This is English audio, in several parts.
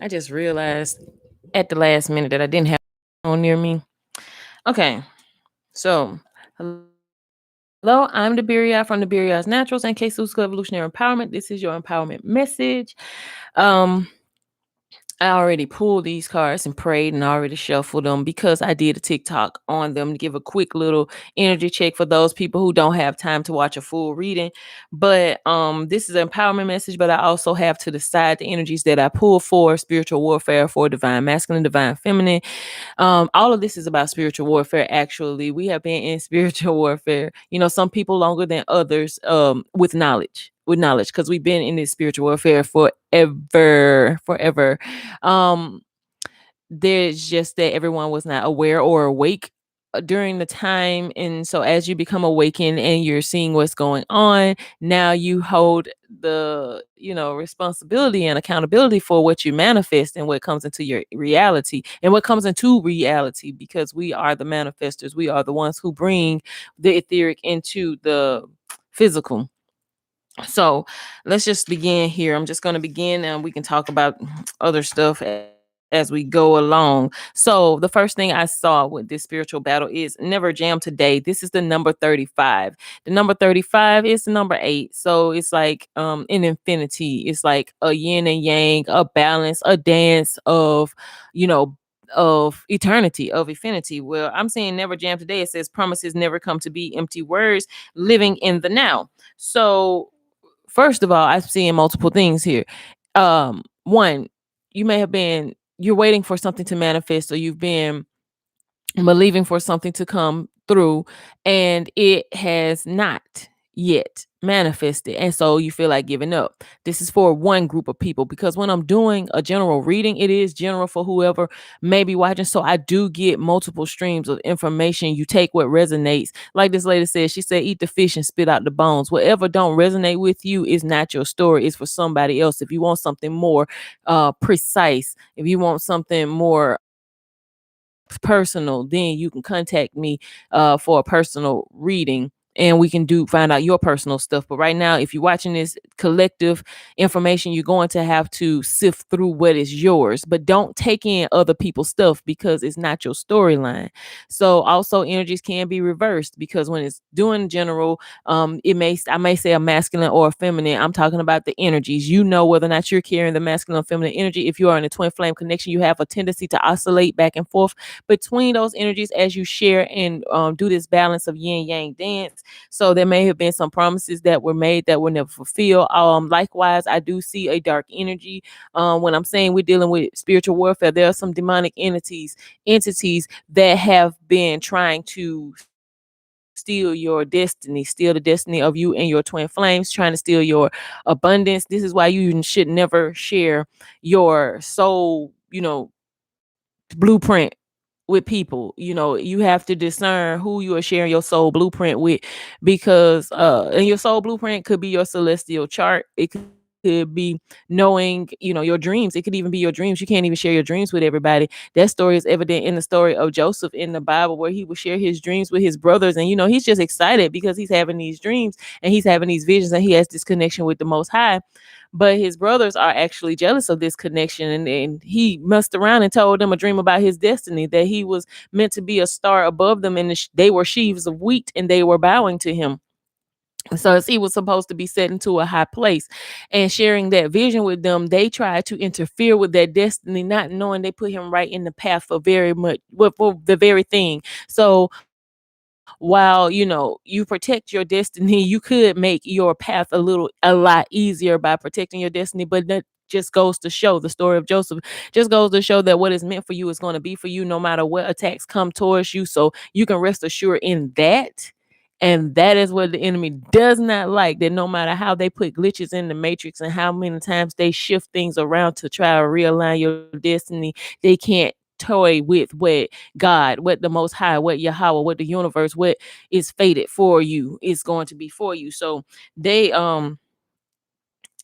I just realized at the last minute that I didn't have on near me. Okay, so hello, I'm the Beria from the Beria's Naturals and K School Evolutionary Empowerment. This is your empowerment message. Um, I already pulled these cards and prayed and already shuffled them because I did a TikTok on them to give a quick little energy check for those people who don't have time to watch a full reading. But this is an empowerment message, but I also have to the side the energies that I pull for spiritual warfare, for divine masculine, divine feminine. All of this is about spiritual warfare. Actually, we have been in spiritual warfare, some people longer than others, with knowledge, because we've been in this spiritual warfare forever. um there's just that everyone was not aware or awake during the time. And so as you become awakened and you're seeing what's going on, now you hold the responsibility and accountability for what you manifest and what comes into your reality and what comes into reality, because we are the manifestors. We are the ones who bring the etheric into the physical. So let's just begin here. I'm just going to begin and we can talk about other stuff as we go along. So the first thing I saw with this spiritual battle is never jam today. This is the number 35. The number 35 is the number 8. So it's like in infinity. It's like a yin and yang, a balance, a dance you know, of eternity, of infinity. Well, I'm saying never jam today. It says promises never come to be empty words, living in the now. So first of all, I'm seeing multiple things here. One, you're waiting for something to manifest, or you've been believing for something to come through, and it has not yet manifested, and so you feel like giving up. This is for one group of people, because when I'm doing a general reading, it is general for whoever may be watching, so I do get multiple streams of information. You take what resonates. Like this lady said, she said eat the fish and spit out the bones. Whatever don't resonate with you is not your story. It's for somebody else. If you want something more precise, if you want something more personal, then you can contact me for a personal reading, and we can find out your personal stuff. But right now, if you're watching this collective information, you're going to have to sift through what is yours, but don't take in other people's stuff because it's not your storyline. So also energies can be reversed, because when it's doing general, I may say a masculine or a feminine. I'm talking about the energies. You know whether or not you're carrying the masculine or feminine energy. If you are in a twin flame connection, you have a tendency to oscillate back and forth between those energies as you share and do this balance of yin yang dance. So there may have been some promises that were made that were never fulfilled. Likewise, I do see a dark energy. When I'm saying we're dealing with spiritual warfare, there are some demonic entities that have been trying to steal your destiny, steal the destiny of you and your twin flames, trying to steal your abundance. This is why you should never share your soul, blueprint with people. You have to discern who you are sharing your soul blueprint with, because and your soul blueprint could be your celestial chart. It could be knowing, your dreams. It could even be your dreams. You can't even share your dreams with everybody. That story is evident in the story of Joseph in the Bible, where he would share his dreams with his brothers, and he's just excited because he's having these dreams and he's having these visions, and he has this connection with the Most High. But his brothers are actually jealous of this connection, and he messed around and told them a dream about his destiny, that he was meant to be a star above them, and they were sheaves of wheat and they were bowing to him. So as he was supposed to be set into a high place, and sharing that vision with them, they tried to interfere with that destiny, not knowing they put him right in the path for very much, for the very thing. So while you protect your destiny, you could make your path a lot easier by protecting your destiny. But that just goes to show, the story of Joseph just goes to show that what is meant for you is going to be for you, no matter what attacks come towards you. So you can rest assured in that. And that is what the enemy does not like, that no matter how they put glitches in the matrix and how many times they shift things around to try to realign your destiny, they can't toy with what the Most High, what Yahweh, what the universe, what is fated for you is going to be for you. So they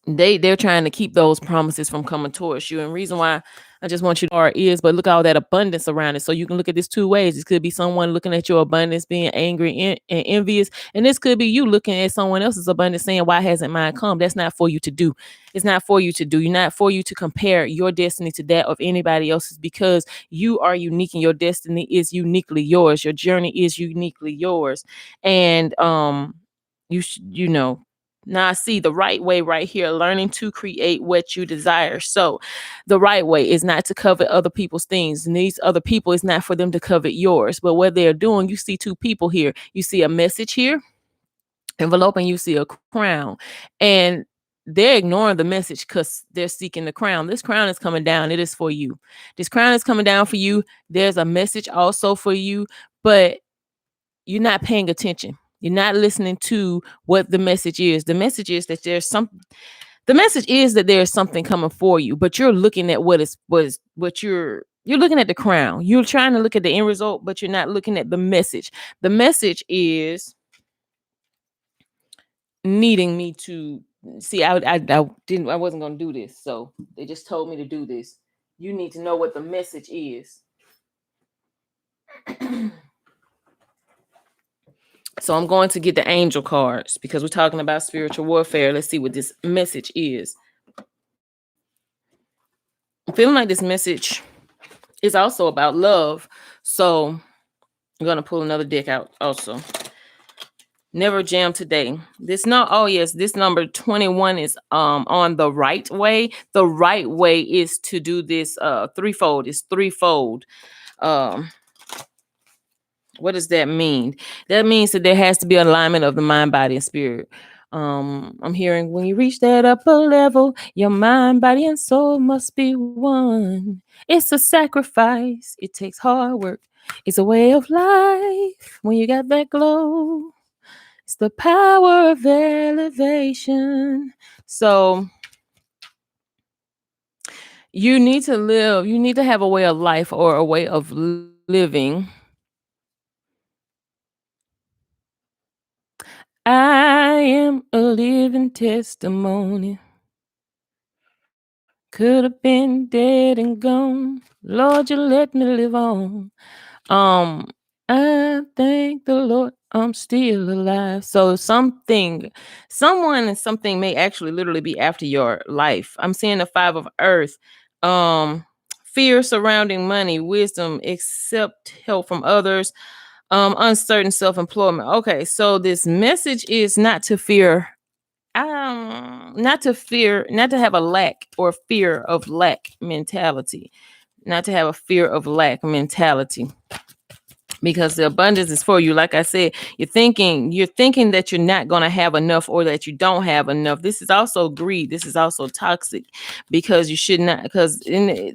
they're trying to keep those promises from coming towards you. And reason why I just want you to know our ears, but look at all that abundance around it. So you can look at this two ways. It could be someone looking at your abundance, being angry and envious. And this could be you looking at someone else's abundance saying, why hasn't mine come? That's not for you to do. It's not for you to do. You're not for you to compare your destiny to that of anybody else's, because you are unique and your destiny is uniquely yours. Your journey is uniquely yours. And you know, now I see the right way right here, learning to create what you desire. So the right way is not to covet other people's things. And these other people is not for them to covet yours. But what they're doing, you see two people here. You see a message here, envelope, and you see a crown. And they're ignoring the message because they're seeking the crown. This crown is coming down. It is for you. This crown is coming down for you. There's a message also for you, but you're not paying attention. You're not listening to what the message is. The message is that the message is that there's something coming for you, but you're looking at what you're looking at the crown. You're trying to look at the end result, but you're not looking at the message. The message is needing me to see. I wasn't gonna do this, so they just told me to do this. You need to know what the message is. So I'm going to get the angel cards because we're talking about spiritual warfare. Let's see what this message is. I'm feeling like this message is also about love. So I'm going to pull another deck out also. Never jam today. This number 21 is on the right way. The right way is to do this threefold. It's threefold. Um What does that mean? That means that there has to be alignment of the mind, body, and spirit. I'm hearing when you reach that upper level, your mind, body, and soul must be one. It's a sacrifice. It takes hard work. It's a way of life. When you got that glow, it's the power of elevation. So you need to live. You need to have a way of life or a way of living. I am a living testimony. Could have been dead and gone. Lord, you let me live on. Um, I thank the Lord I'm still alive. So someone and something may actually literally be after your life. I'm seeing the 5 of earth. Um, Fear surrounding money, wisdom, accept help from others, uncertain self-employment. Okay, so this message is not to fear, not to have a lack or fear of lack mentality, not to have a fear of lack mentality, because the abundance is for you. Like I said, you're thinking that you're not going to have enough or that you don't have enough. This is also greed. This is also toxic, because you should not, because in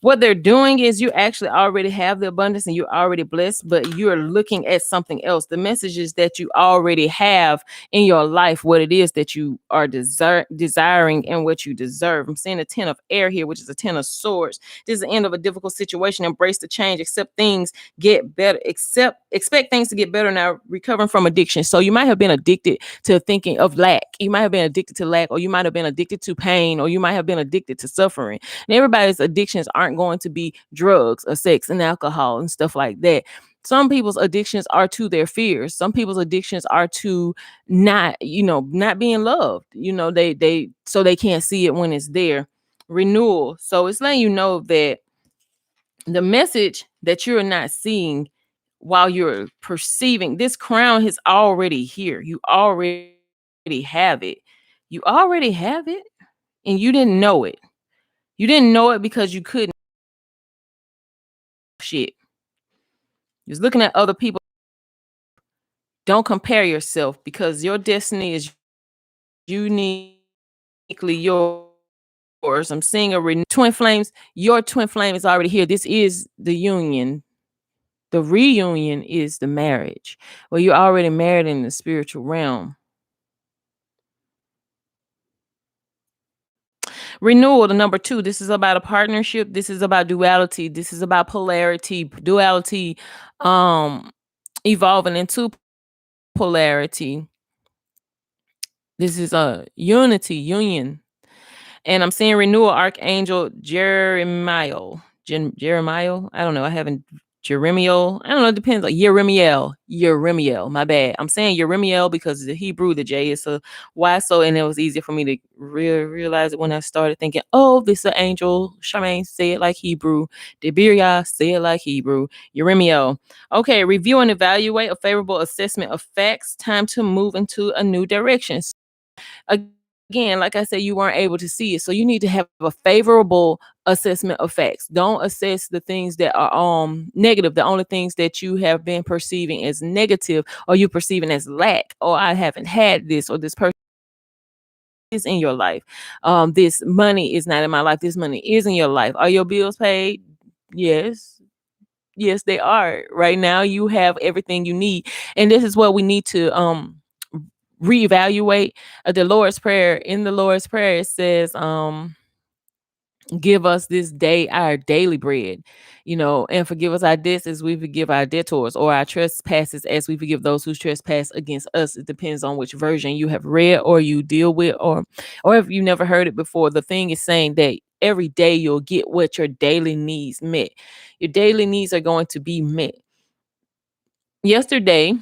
what they're doing is you actually already have the abundance and you're already blessed, but you're looking at something else. The message is that you already have in your life what it is that you are desiring and what you deserve. I'm seeing a 10 of air here, which is a 10 of swords. This is the end of a difficult situation. Embrace the change, accept things get better, expect things to get better now, recovering from addiction. So you might have been addicted to thinking of lack. You might have been addicted to lack, or you might have been addicted to pain, or you might have been addicted to suffering. And everybody's addictions aren't going to be drugs or sex and alcohol and stuff like that. Some people's addictions are to their fears. Some people's addictions are to not being loved. So they can't see it when it's there. Renewal. So it's letting you know that the message that you're not seeing while you're perceiving, this crown is already here. You already have it. You already have it, and you didn't know it. You didn't know it because you couldn't shit. You're looking at other people. Don't compare yourself, because your destiny is uniquely yours. I'm seeing twin flames. Your twin flame is already here. This is the union. The reunion is the marriage. Well, you're already married in the spiritual realm. Renewal, the number 2. This is about a partnership. This is about duality. This is about polarity. Duality, evolving into polarity. This is a unity, union. And I'm seeing renewal Archangel Jeremiah. Jeremiah. I don't know. I haven't Jeremiel. I don't know. It depends. Like Yeremiel. Yeremiel. My bad. I'm saying Yeremiel because the Hebrew, the J is a Y. So, and it was easier for me to realize it when I started thinking, oh, this is an angel. Charmaine, say it like Hebrew. Debiria, say it like Hebrew. Yeremiel. Okay. Review and evaluate a favorable assessment of facts. Time to move into a new direction. Again, like I said, you weren't able to see it. So you need to have a favorable assessment of facts. Don't assess the things that are negative, the only things that you have been perceiving as negative or you perceiving as lack, or I haven't had this, or this person is in your life. This money is not in my life. This money is in your life. Are your bills paid? Yes. Yes, they are. Right now you have everything you need. And this is what we need to reevaluate. The Lord's Prayer. In the Lord's Prayer, it says, give us this day our daily bread, and forgive us our debts as we forgive our debtors, or our trespasses as we forgive those who trespass against us. It depends on which version you have read or you deal with, or if you never heard it before. The thing is saying that every day you'll get what your daily needs met. Your daily needs are going to be met. Yesterday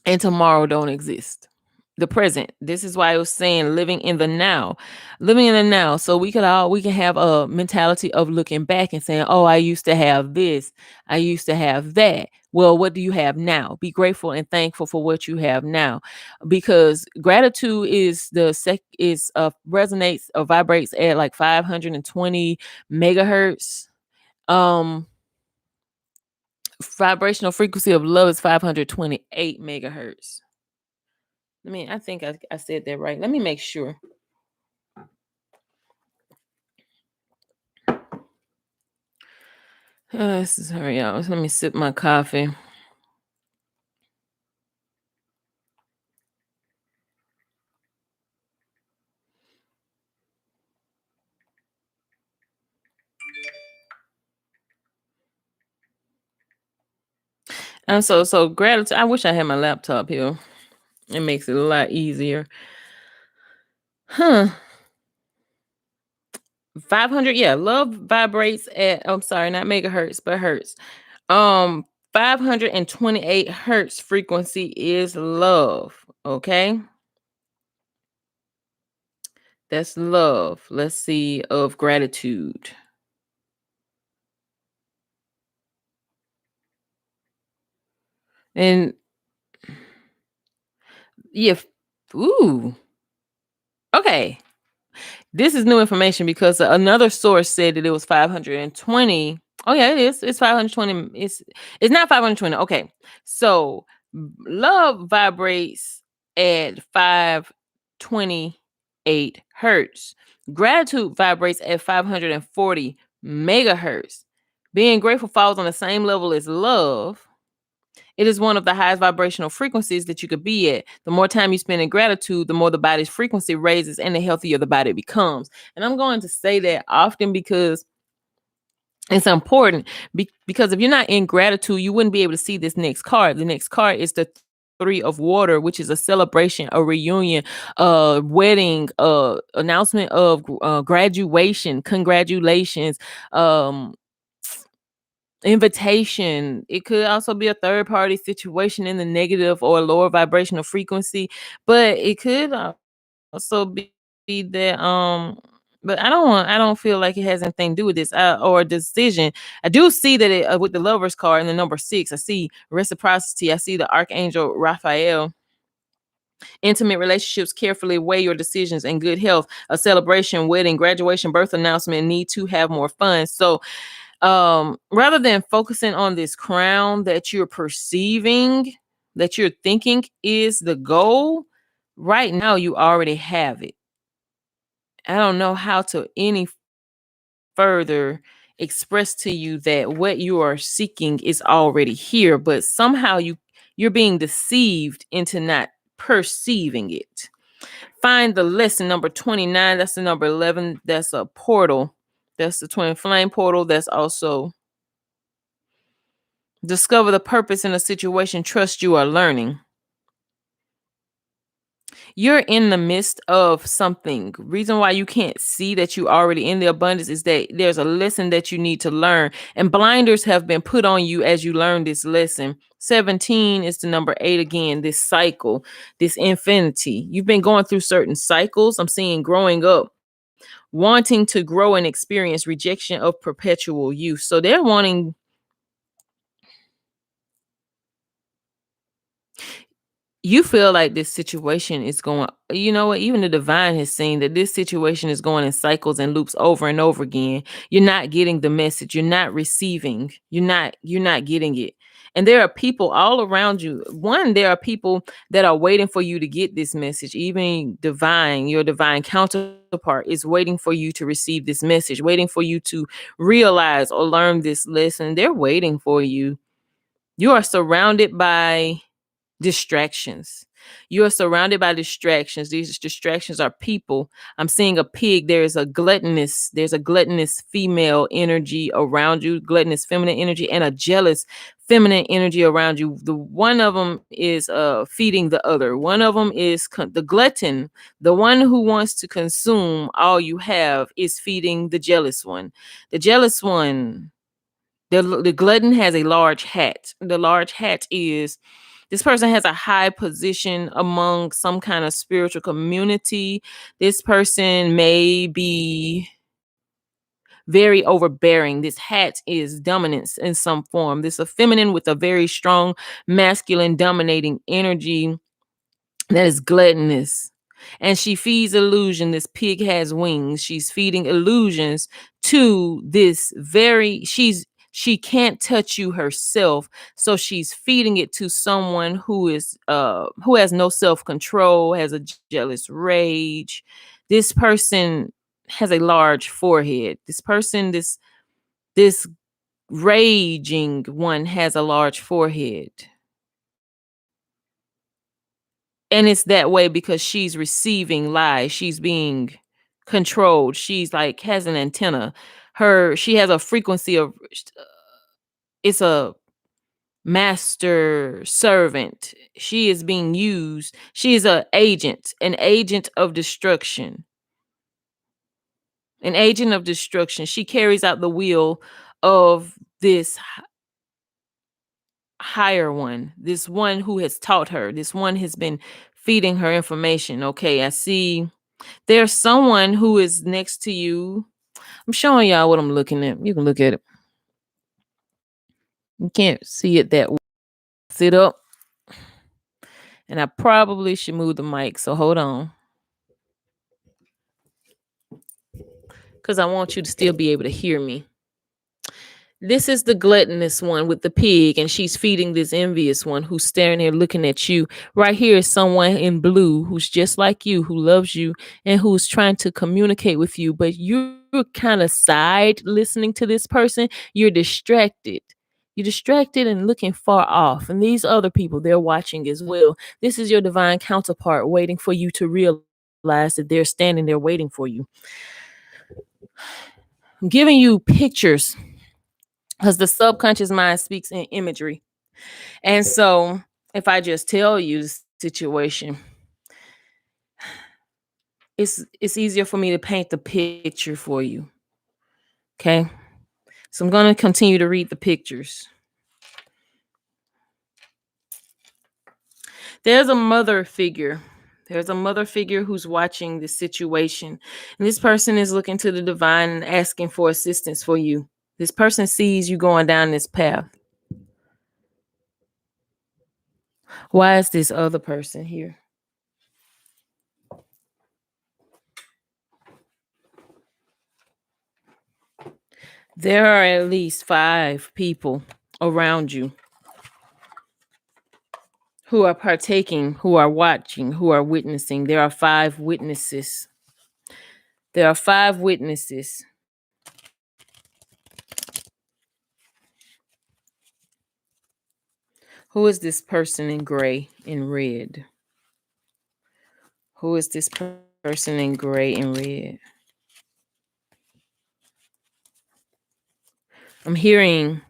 and tomorrow don't exist. The present. This is why I was saying living in the now. Living in the now. So we can have a mentality of looking back and saying, "Oh, I used to have this. I used to have that." Well, what do you have now? Be grateful and thankful for what you have now. Because gratitude is resonates or vibrates at like 520 megahertz. Um Vibrational frequency of love is 528 megahertz. I think I said that right. Let me make sure. Sorry, y'all. Let me sip my coffee. And so gratitude. I wish I had my laptop here. It makes it a lot easier. Huh. 500, yeah. Love vibrates at, I'm sorry, not megahertz, but hertz. 528 hertz frequency is love. Okay. That's love. Let's see, of gratitude. And yeah. Ooh. Okay. This is new information because another source said that it was 520. Oh yeah, it is. It's 520. It's not 520. Okay. So love vibrates at 528 hertz. Gratitude vibrates at 540 megahertz. Being grateful falls on the same level as love. It is one of the highest vibrational frequencies that you could be at. The more time you spend in gratitude, the more the body's frequency raises and the healthier the body becomes. And I'm going to say that often because it's important. Because if you're not in gratitude, you wouldn't be able to see this next card. The next card is the Three of Water, which is a celebration, a reunion, a wedding, announcement of graduation, congratulations, invitation. It could also be a third party situation in the negative or lower vibrational frequency, but it could also be that but I don't feel like it has anything to do with this or a decision. I do see that it with the Lovers card and the number 6, I see reciprocity. I see the Archangel Raphael. Intimate relationships, carefully weigh your decisions, and good health. A celebration, wedding, graduation, birth announcement, need to have more fun. So rather than focusing on this crown that you're perceiving, that you're thinking is the goal, right now you already have it. I don't know how to any further express to you that what you are seeking is already here, but somehow you're being deceived into not perceiving it. Find the lesson number 29. That's the number 11. That's a portal. That's the twin flame portal. That's also discover the purpose in a situation. Trust you are learning. You're in the midst of something. Reason why you can't see that you already in the abundance is that there's a lesson that you need to learn, and blinders have been put on you as you learn this lesson. 17 is the number 8 again, this cycle, this infinity. You've been going through certain cycles. I'm seeing growing up, wanting to grow and experience rejection of perpetual youth. So they're wanting. You feel like this situation is going, you know what, even the divine has seen that this situation is going in cycles and loops over and over again. You're not getting the message, you're not receiving, you're not getting it. And there are people all around you. One, there are people that are waiting for you to get this message. Even divine, your divine counterpart is waiting for you to receive this message, waiting for you to realize or learn this lesson. They're waiting for you. You are surrounded by distractions. You are surrounded by distractions. These distractions are people. I'm seeing a pig. There's a gluttonous female energy around you, gluttonous feminine energy, and a jealous feminine energy around you. The one of them is feeding the other. One of them is the glutton, the one who wants to consume all you have is feeding the jealous one. The jealous one, the glutton has a large hat. The large hat is this person has a high position among some kind of spiritual community. This person may be very overbearing. This hat is dominance in some form. This a feminine with a very strong masculine dominating energy that is gluttonous. And she feeds illusion. This pig has wings. She's feeding illusions to this very, she can't touch you herself. So she's feeding it to someone who has no self-control, has a jealous rage. This person has a large forehead. This raging one has a large forehead. And it's that way because she's receiving lies. She's being controlled. She's like has an antenna. She has a frequency of it's a master servant. She is being used. She is an agent of destruction. An agent of destruction. She carries out the will of this higher one, this one who has taught her, this one has been feeding her information. Okay, I see there's someone who is next to you. I'm showing y'all what I'm looking at. You can look at it. You can't see it that way. Sit up. And I probably should move the mic. So hold on. Because I want you to still be able to hear me. This is the gluttonous one with the pig, and she's feeding this envious one who's staring there looking at you. Right here is someone in blue who's just like you, who loves you, and who's trying to communicate with you, but you're kind of side listening to this person. You're distracted. You're distracted and looking far off. And these other people, they're watching as well. This is your divine counterpart waiting for you to realize that they're standing there waiting for you. I'm giving you pictures because the subconscious mind speaks in imagery. And so if I just tell you the situation, it's easier for me to paint the picture for you. Okay? So I'm going to continue to read the pictures. There's a mother figure. There's a mother figure who's watching this situation. And this person is looking to the divine and asking for assistance for you. This person sees you going down this path. Why is this other person here? There are at least 5 people around you who are partaking, who are watching, who are witnessing. There are 5 witnesses. There are 5 witnesses. Who is this person in gray and red? Who is this person in gray and red? I'm hearing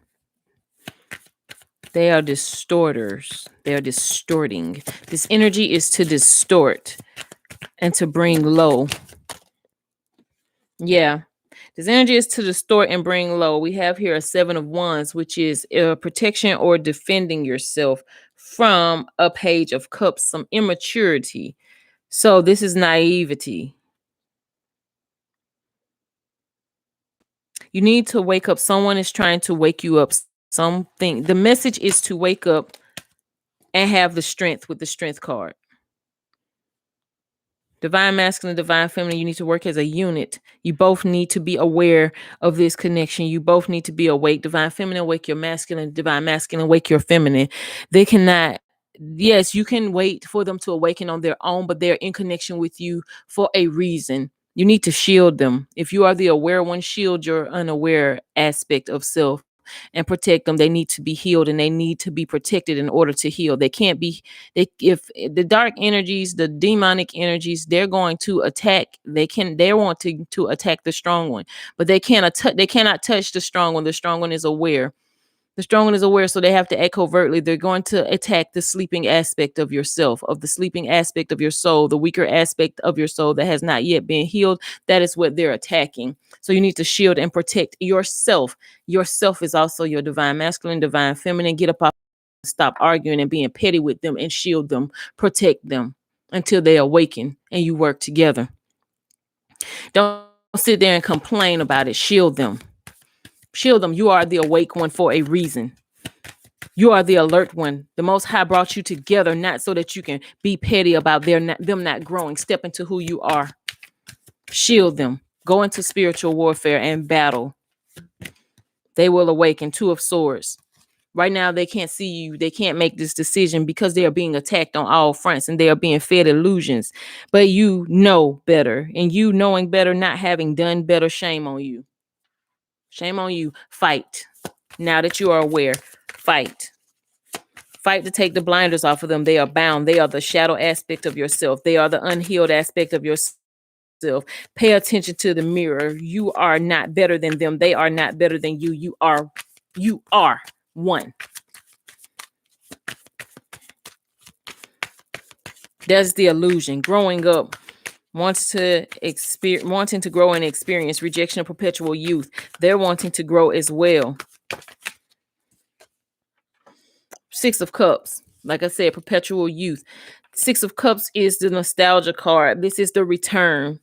They are distorters. They are distorting. This energy is to distort and to bring low. Yeah. This energy is to distort and bring low. We have here a seven of wands, which is protection or defending yourself from a page of cups, some immaturity. So this is naivety. You need to wake up. Someone is trying to wake you up. Something. The message is to wake up and have the strength with the strength card. Divine masculine, divine feminine, you need to work as a unit. You both need to be aware of this connection. You both need to be awake. Divine feminine, wake your masculine. Divine masculine, wake your feminine. They cannot, yes, you can wait for them to awaken on their own, but they're in connection with you for a reason. You need to shield them. If you are the aware one, shield your unaware aspect of self and protect them. They need to be healed and they need to be protected in order to heal. They can't be, they, if the dark energies, the demonic energies, they're going to attack. They're wanting to attack the strong one, but they cannot touch the strong one. The strong one is aware. The strong one is aware, so they have to act covertly. They're going to attack the sleeping aspect of yourself, of the sleeping aspect of your soul, the weaker aspect of your soul that has not yet been healed. That is what they're attacking. So you need to shield and protect yourself. Yourself is also your divine masculine, divine feminine. Get up off, stop arguing and being petty with them and shield them, protect them until they awaken and you work together. Don't sit there and complain about it. Shield them. Shield them. You are the awake one for a reason. You are the alert one. The Most High brought you together not so that you can be petty about them not growing. Step into who you are. Shield them. Go into spiritual warfare and battle. They will awaken. Two of Swords. Right now, they can't see you. They can't make this decision because they are being attacked on all fronts and they are being fed illusions. But you know better. And you knowing better, not having done better, shame on you. Shame on you. Fight. Now that you are aware, fight. Fight to take the blinders off of them. They are bound. They are the shadow aspect of yourself. They are the unhealed aspect of yourself. Pay attention to the mirror. You are not better than them. They are not better than you. You are one. That's the illusion. Growing up, wanting to grow and experience rejection of perpetual youth. They're wanting to grow as well. Six of Cups. Like I said, perpetual youth. Six of Cups is the nostalgia card. This is the return.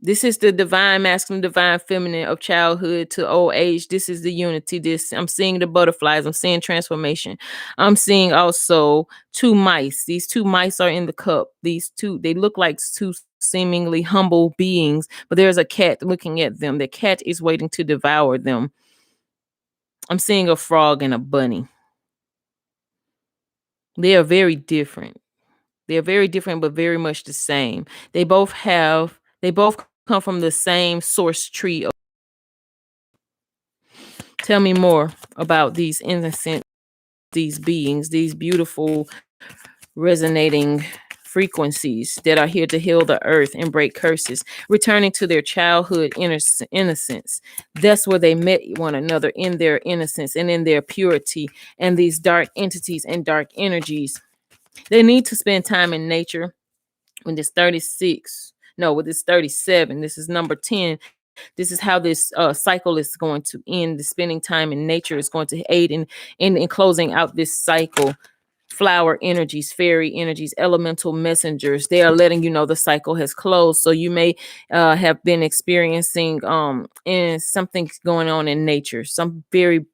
This is the divine masculine, divine feminine of childhood to old age. This is the unity. This I'm seeing the butterflies. I'm seeing transformation. I'm seeing also two mice. These two mice are in the cup. These two, they look like two seemingly humble beings, but there's a cat looking at them. The cat is waiting to devour them. I'm seeing a frog and a bunny. They are very different. They're very different, but very much the same. They both come from the same source tree. Tell me more about these innocent, these beings, these beautiful, resonating frequencies that are here to heal the earth and break curses, returning to their childhood innocence. That's where they met one another, in their innocence and in their purity. And these dark entities and dark energies, they need to spend time in nature. When this 36, no, with this 37, this is number 10. This is how this cycle is going to end. The spending time in nature is going to aid in closing out this cycle. Flower energies, fairy energies, elemental messengers, they are letting you know the cycle has closed. So you may have been experiencing and something going on in nature, some very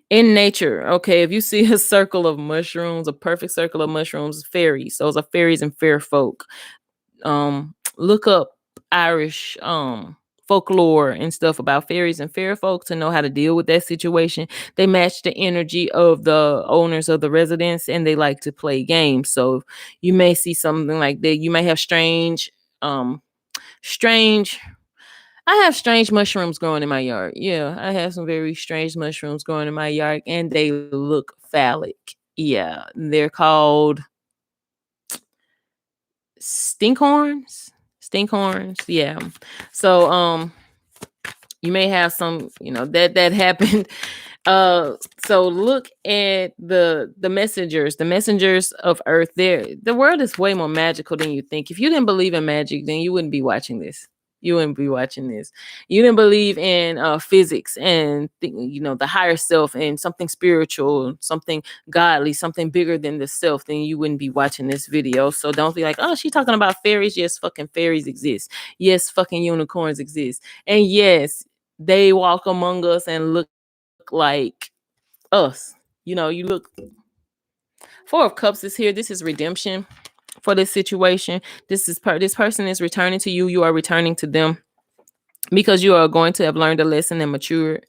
in nature. Okay, if you see a circle of mushrooms, a perfect circle of mushrooms, fairies, those are fairies and fair folk. Look up Irish folklore and stuff about fairies and fair folk to know how to deal with that situation. They match the energy of the owners of the residence and they like to play games. So you may see something like that. You may have strange I have strange mushrooms growing in my yard. Yeah, I have some very strange mushrooms growing in my yard and they look phallic. Yeah, they're called stinkhorns. Stinkhorns. Yeah. So You may have some, that happened. Uh, so look at the messengers of Earth. The world is way more magical than you think. If you didn't believe in magic, then you wouldn't be watching this. You wouldn't be watching this. You didn't believe in physics and the higher self and something spiritual, something godly, something bigger than the self. Then you wouldn't be watching this video. So don't be like, oh, she's talking about fairies. Yes, fucking fairies exist. Yes, fucking unicorns exist. And yes, they walk among us and look like us. You look. Four of Cups is here. This is redemption for this situation. This person is returning to you. You are returning to them because you are going to have learned a lesson and matured.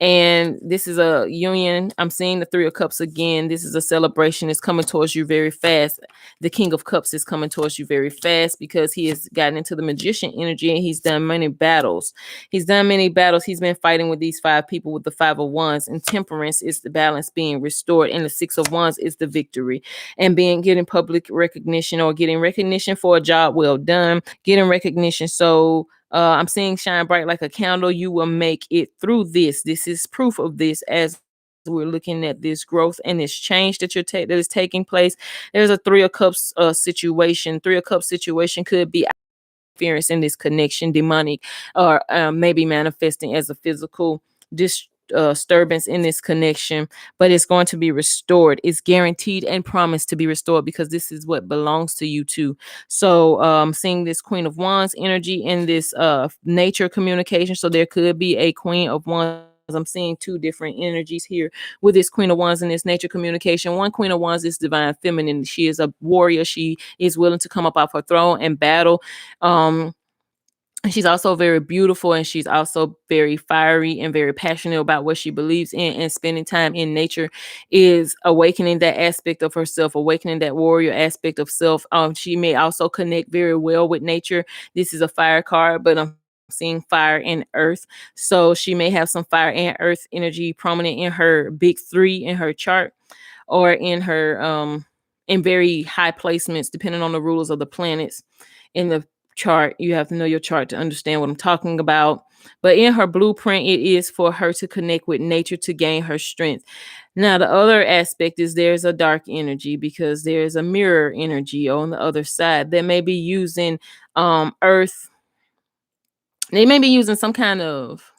And this is a union. I'm seeing the Three of Cups again. This is a celebration. It's coming towards you very fast. The King of Cups is coming towards you very fast because he has gotten into the Magician energy and he's done many battles. He's done many battles. He's been fighting with these five people with the Five of Wands. And Temperance is the balance being restored. And the Six of Wands is the victory. And getting public recognition or getting recognition for a job well done. Getting recognition. So I'm seeing shine bright like a candle. You will make it through this. This is proof of this as we're looking at this growth and this change that that is taking place. There's a Three of Cups situation. Three of Cups situation could be interference in this connection, demonic, or maybe manifesting as a physical disturbance in this connection, but it's going to be restored. It's guaranteed and promised to be restored because this is what belongs to you too. So seeing this Queen of Wands energy in this nature communication. So there could be a Queen of Wands. I'm seeing two different energies here with this Queen of Wands and this nature communication. One Queen of Wands is divine feminine. She is a warrior. She is willing to come up off her throne and battle. She's also very beautiful and she's also very fiery and very passionate about what she believes in, and spending time in nature is awakening that aspect of herself, awakening that warrior aspect of self. She may also connect very well with nature. This is a fire card, but I'm seeing fire and earth. So she may have some fire and earth energy prominent in her big three in her chart, or in her in very high placements, depending on the rulers of the planets in the chart. You have to know your chart to understand what I'm talking about. But in her blueprint, it is for her to connect with nature to gain her strength. Now, the other aspect is there's a dark energy because there's a mirror energy on the other side that may be using earth. They may be using some kind of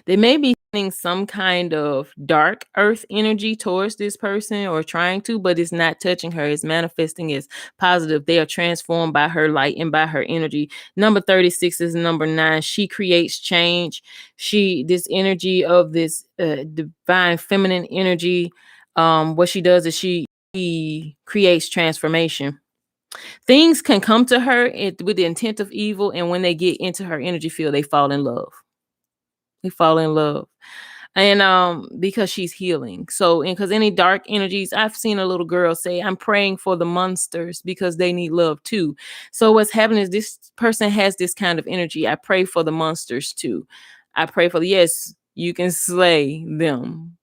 they may be sending some kind of dark earth energy towards this person or trying to, but it's not touching her. It's manifesting as positive. They are transformed by her light and by her energy. Number 36 is number 9. She creates change. This energy of this divine feminine energy, what she does is she creates transformation. Things can come to her with the intent of evil, and when they get into her energy field, they fall in love. They fall in love. And because she's healing. So, and because any dark energies, I've seen a little girl say, I'm praying for the monsters because they need love too. So what's happening is this person has this kind of energy. I pray for the monsters too. I pray for yes, you can slay them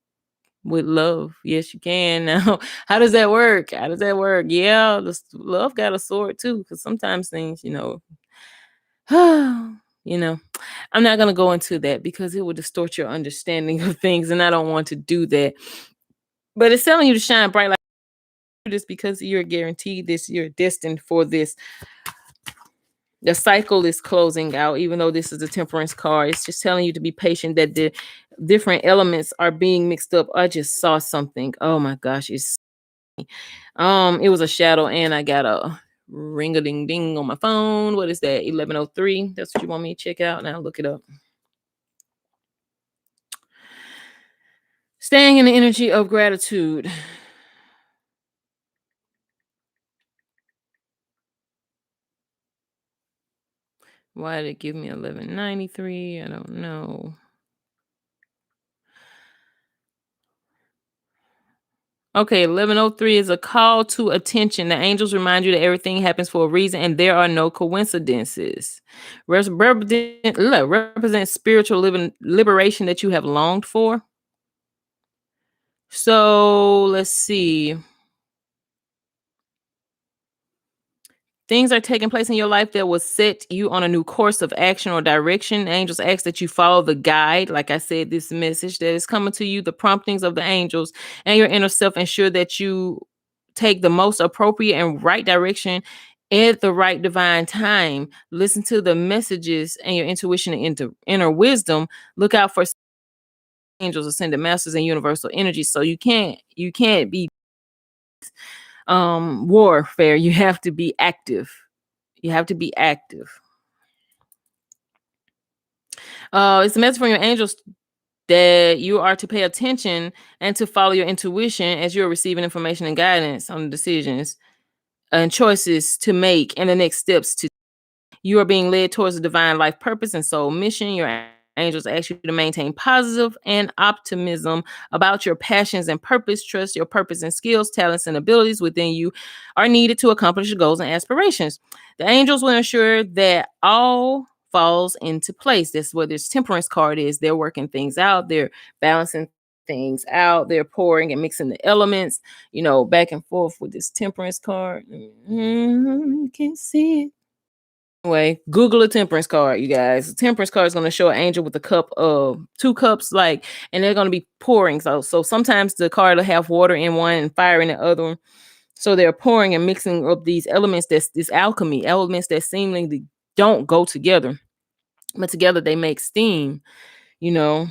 with love. Yes, you can. Now, how does that work? How does that work? Yeah, love got a sword too, because sometimes things, you know, I'm not going to go into that because it will distort your understanding of things, and I don't want to do that. But it's telling you to shine bright like this because you're guaranteed this, you're destined for this. The cycle is closing out, even though this is a temperance card. It's just telling you to be patient that the different elements are being mixed up. I just saw something. Oh my gosh, it was a shadow, and I got a ring a ding ding on my phone. What is that? 1103. That's what you want me to check out. Now look it up. Staying in the energy of gratitude. Why did it give me 1193? I don't know. Okay, 1103 is a call to attention. The angels remind you that everything happens for a reason and there are no coincidences. Represent spiritual liberation that you have longed for. So let's see. Things are taking place in your life that will set you on a new course of action or direction. Angels ask that you follow the guide. Like I said, this message that is coming to you, the promptings of the angels and your inner self, ensure that you take the most appropriate and right direction at the right divine time. Listen to the messages and your intuition and inner wisdom. Look out for angels, ascended masters, and universal energy. So you can't be warfare. You have to be active. You have to be active. It's a message from your angels that you are to pay attention and to follow your intuition as you're receiving information and guidance on the decisions and choices to make and the next steps to. You are being led towards a divine life purpose and soul mission. Your angels ask you to maintain positive and optimism about your passions and purpose. Trust your purpose and skills, talents, and abilities within you are needed to accomplish your goals and aspirations. The angels will ensure that all falls into place. That's what this temperance card is. They're working things out, they're balancing things out, they're pouring and mixing the elements, back and forth with this temperance card. You can see it. Anyway, Google a temperance card, you guys. The temperance card is going to show an angel with a cup of 2 cups, and they're going to be pouring. So sometimes the card will have water in one and fire in the other one. So they're pouring and mixing up these elements. That's this alchemy, elements that seemingly don't go together, but together they make steam. You know,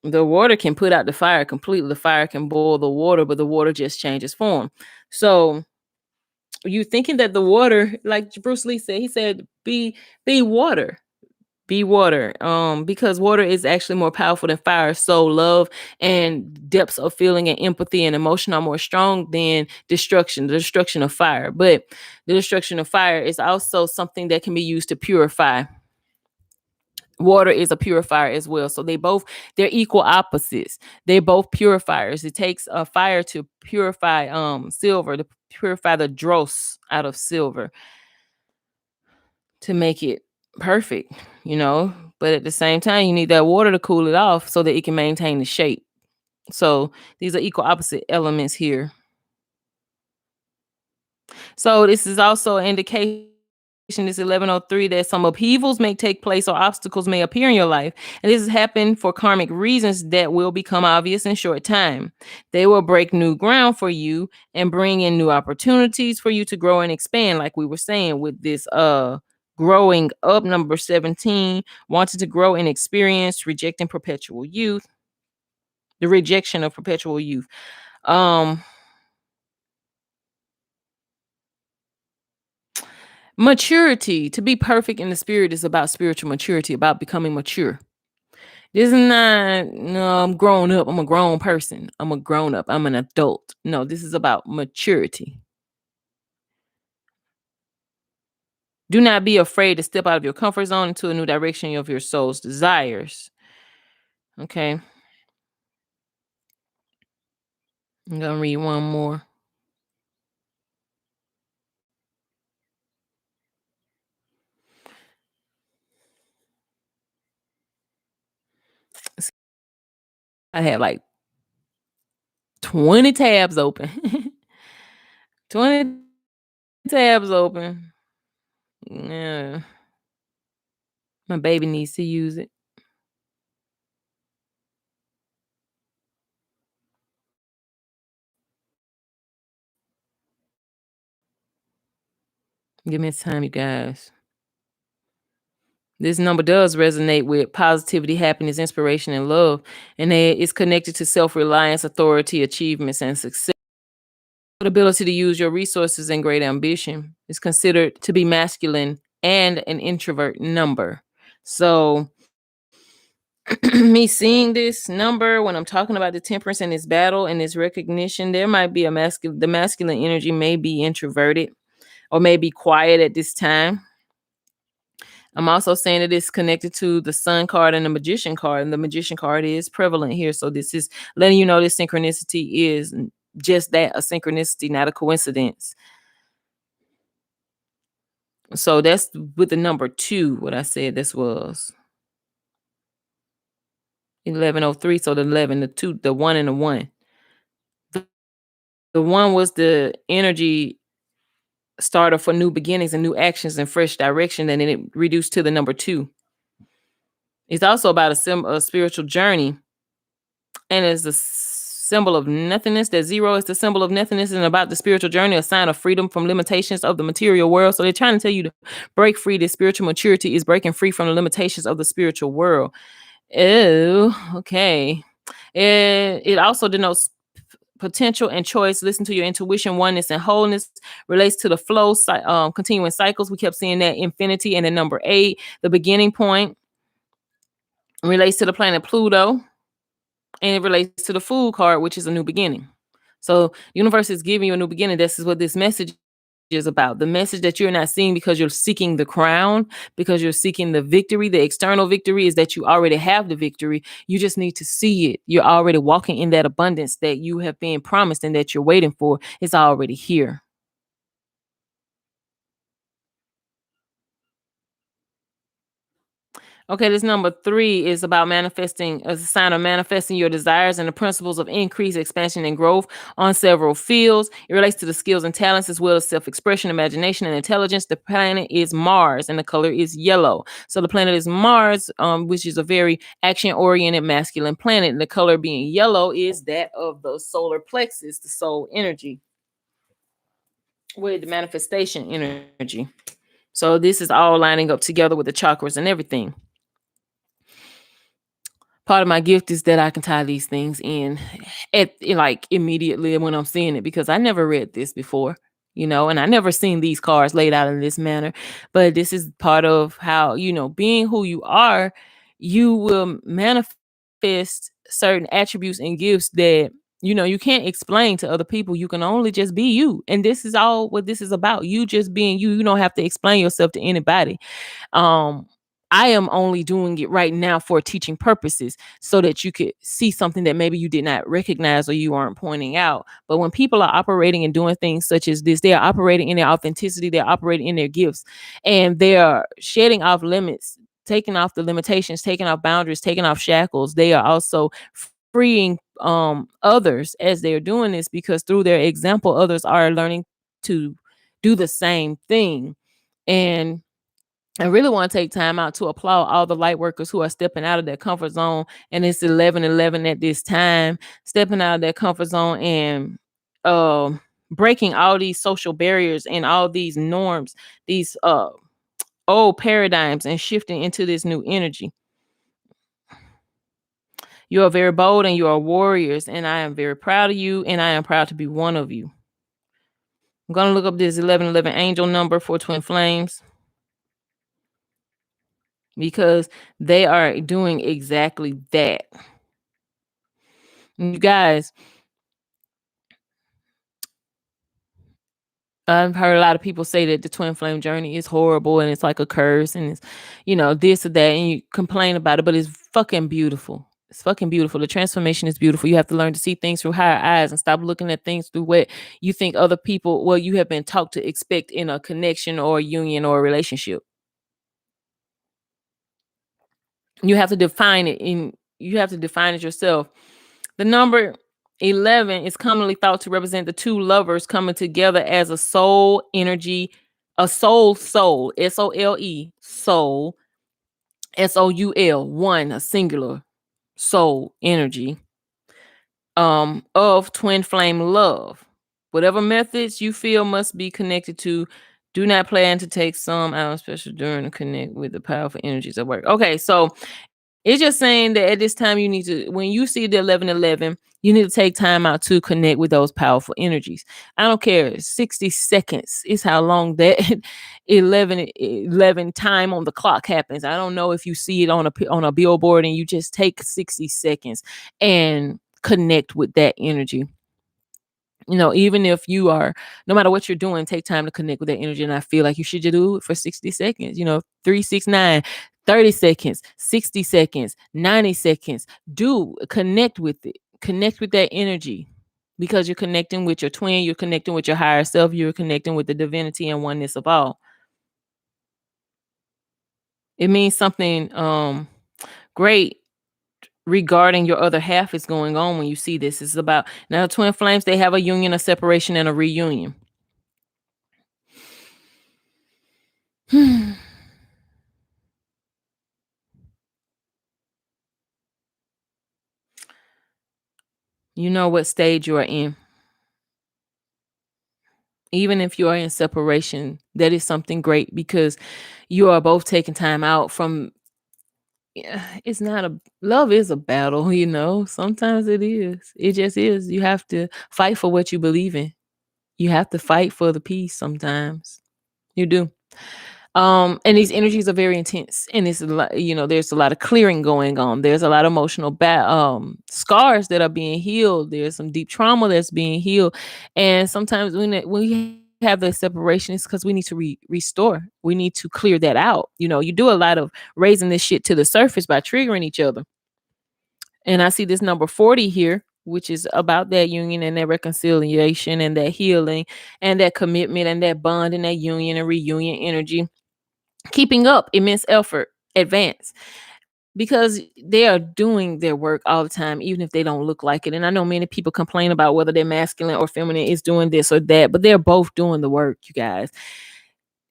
the water can put out the fire completely. The fire can boil the water, but the water just changes form. So you thinking that the water, like Bruce Lee said, he said, be water, be water. Because water is actually more powerful than fire. So love and depths of feeling and empathy and emotion are more strong than destruction, the destruction of fire. But the destruction of fire is also something that can be used to purify. Water is a purifier as well. So they're equal opposites. They're both purifiers. It takes a fire to purify silver, to purify the dross out of silver, to make it perfect, But at the same time, you need that water to cool it off so that it can maintain the shape. So these are equal opposite elements here. So this is also an indication, this 1103, that some upheavals may take place or obstacles may appear in your life. And this has happened for karmic reasons that will become obvious in short time. They will break new ground for you and bring in new opportunities for you to grow and expand, like we were saying with this growing up, number 17, wanting to grow and experience, rejecting perpetual youth, the rejection of perpetual youth. Um Maturity. To be perfect in the spirit is about spiritual maturity, about becoming mature. This is not, no, I'm grown up. I'm a grown person. I'm a grown up. I'm an adult. No, this is about maturity. Do not be afraid to step out of your comfort zone into a new direction of your soul's desires. Okay. I'm going to read one more. I had like 20 tabs open. 20 tabs open. Yeah. My baby needs to use it. Give me time, you guys. This number does resonate with positivity, happiness, inspiration, and love, and it's connected to self-reliance, authority, achievements, and success. The ability to use your resources and great ambition is considered to be masculine and an introvert number. So, me seeing this number when I'm talking about the temperance and this battle and this recognition, there might be the masculine energy may be introverted or may be quiet at this time. I'm also saying that it's connected to the sun card and the magician card, and the magician card is prevalent here. So this is letting you know this synchronicity is just that, a synchronicity, not a coincidence. So that's with the number 2, what I said this was 1103. So the 11, the 2, the 1 and the 1. The 1 was the energy starter for new beginnings and new actions and fresh direction, and then it reduced to the number two. It's also about a spiritual journey, and is the symbol of nothingness. That zero is the symbol of nothingness, and about the spiritual journey, a sign of freedom from limitations of the material world. So they're trying to tell you to break free. This spiritual maturity is breaking free from the limitations of the spiritual world. Oh, okay. It also denotes potential and choice. Listen to your intuition. Oneness and wholeness relates to the flow, continuing cycles. We kept seeing that infinity. And then number 8, the beginning point, relates to the planet Pluto, and it relates to the Fool card, which is a new beginning. So universe is giving you a new beginning. This is what this message is about. The message that you're not seeing because you're seeking the crown, because you're seeking the victory. The external victory is that you already have the victory. You just need to see it. You're already walking in that abundance that you have been promised and that you're waiting for. It's already here. Okay, this number 3 is about manifesting, as a sign of manifesting your desires and the principles of increase, expansion, and growth on several fields. It relates to the skills and talents as well as self expression, imagination, and intelligence. The planet is Mars and the color is yellow. So the planet is Mars, which is a very action oriented masculine planet. And the color being yellow is that of the solar plexus, the soul energy, with the manifestation energy. So this is all lining up together with the chakras and everything. Part of my gift is that I can tie these things in like immediately when I'm seeing it, because I never read this before, and I never seen these cards laid out in this manner. But this is part of how, being who you are, you will manifest certain attributes and gifts that you can't explain to other people. You can only just be you. And this is all what this is about. You just being you. You don't have to explain yourself to anybody. um I am only doing it right now for teaching purposes so that you could see something that maybe you did not recognize or you aren't pointing out. But when people are operating and doing things such as this, they are operating in their authenticity, they're operating in their gifts, and they are shedding off limits, taking off the limitations, taking off boundaries, taking off shackles. They are also freeing others as they're doing this, because through their example, others are learning to do the same thing. And I really want to take time out to applaud all the light workers who are stepping out of their comfort zone. And it's 11:11 at this time, stepping out of their comfort zone and breaking all these social barriers and all these norms, these old paradigms, and shifting into this new energy. You are very bold and you are warriors, and I am very proud of you, and I am proud to be one of you. I'm going to look up this 11:11 angel number for twin flames, because they are doing exactly that. You guys, I've heard a lot of people say that the twin flame journey is horrible and it's like a curse and it's, this or that, and you complain about it, but it's fucking beautiful. It's fucking beautiful. The transformation is beautiful. You have to learn to see things through higher eyes and stop looking at things through what you think other people, well, you have been taught to expect in a connection or a union or a relationship. You have to define it yourself. The number 11 is commonly thought to represent the two lovers coming together as a soul energy, a soul, soul, SOLE, soul, SOUL, one, a singular soul energy of twin flame love. Whatever methods you feel must be connected to, do not plan to take some out, especially during the connect with the powerful energies at work. Okay, so it's just saying that at this time you need to, when you see the 11:11, you need to take time out to connect with those powerful energies. I don't care. 60 seconds is how long that 11:11 time on the clock happens. I don't know if you see it on a billboard and you just take 60 seconds and connect with that energy. Even if you are, no matter what you're doing, take time to connect with that energy. And I feel like you should just do it for 60 seconds, 369, 30 seconds, 60 seconds, 90 seconds. Do connect with it. Connect with that energy, because you're connecting with your twin, you're connecting with your higher self, you're connecting with the divinity and oneness of all. It means something great regarding your other half is going on when you see this. It's about, now twin flames, they have a union, a separation, and a reunion. You know what stage you are in. Even if you are in separation, that is something great because you are both taking time out from. Yeah, it's not a love is a battle, Sometimes it is. It just is. You have to fight for what you believe in. You have to fight for the peace sometimes. You do. And these energies are very intense, and it's a lot, there's a lot of clearing going on. There's a lot of emotional scars that are being healed. There's some deep trauma that's being healed. And sometimes when we have the separation, it's because we need to restore. We need to clear that out. You do a lot of raising this shit to the surface by triggering each other. And I see this number 40 here, which is about that union and that reconciliation and that healing and that commitment and that bond and that union and reunion energy. Keeping up immense effort, advance, because they are doing their work all the time, even if they don't look like it. And I know many people complain about whether they're masculine or feminine is doing this or that, but they're both doing the work, you guys.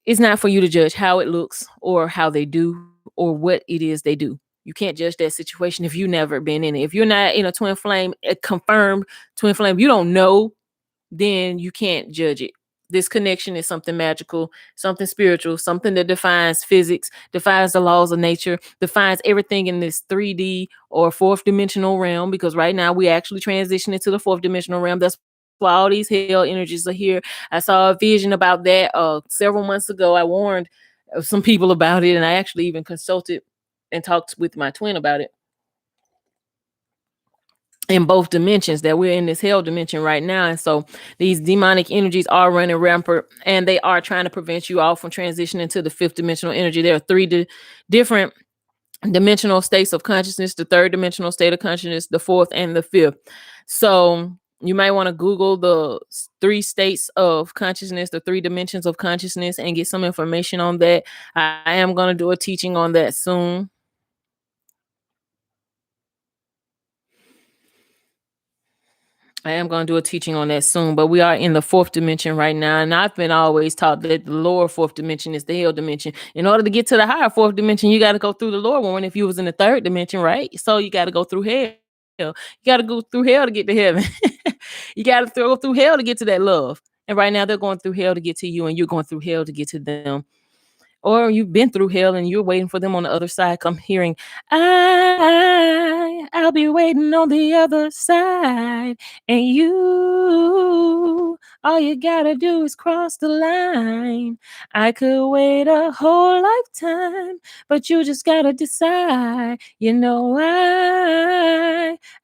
It's not for you to judge how it looks or how they do or what it is they do. You can't judge that situation if you've never been in it. If you're not in a twin flame, a confirmed twin flame, you don't know, then you can't judge it. This connection is something magical, something spiritual, something that defines physics, defines the laws of nature, defines everything in this 3D or fourth dimensional realm. Because right now we actually transition into the fourth dimensional realm. That's why all these hell energies are here. I saw a vision about that several months ago. I warned some people about it, and I actually even consulted and talked with my twin about it in both dimensions, that we're in this hell dimension right now. And so these demonic energies are running rampant, and they are trying to prevent you all from transitioning to the fifth dimensional energy. There are three different dimensional states of consciousness: the third dimensional state of consciousness, the fourth, and the fifth. So you might want to Google the three states of consciousness, the three dimensions of consciousness, and get some information on that. I am going to do a teaching on that soon. I am going to do a teaching on that soon, but we are in the fourth dimension right now. And I've been always taught that the lower fourth dimension is the hell dimension. In order to get to the higher fourth dimension, you got to go through the lower one if you was in the third dimension, right? So you got to go through hell. You got to go through hell to get to heaven. You got to go through hell to get to that love. And right now they're going through hell to get to you, and you're going through hell to get to them. Or you've been through hell and you're waiting for them on the other side. Come hearing, I'll be waiting on the other side. And all you gotta do is cross the line. I could wait a whole lifetime, but you just gotta decide.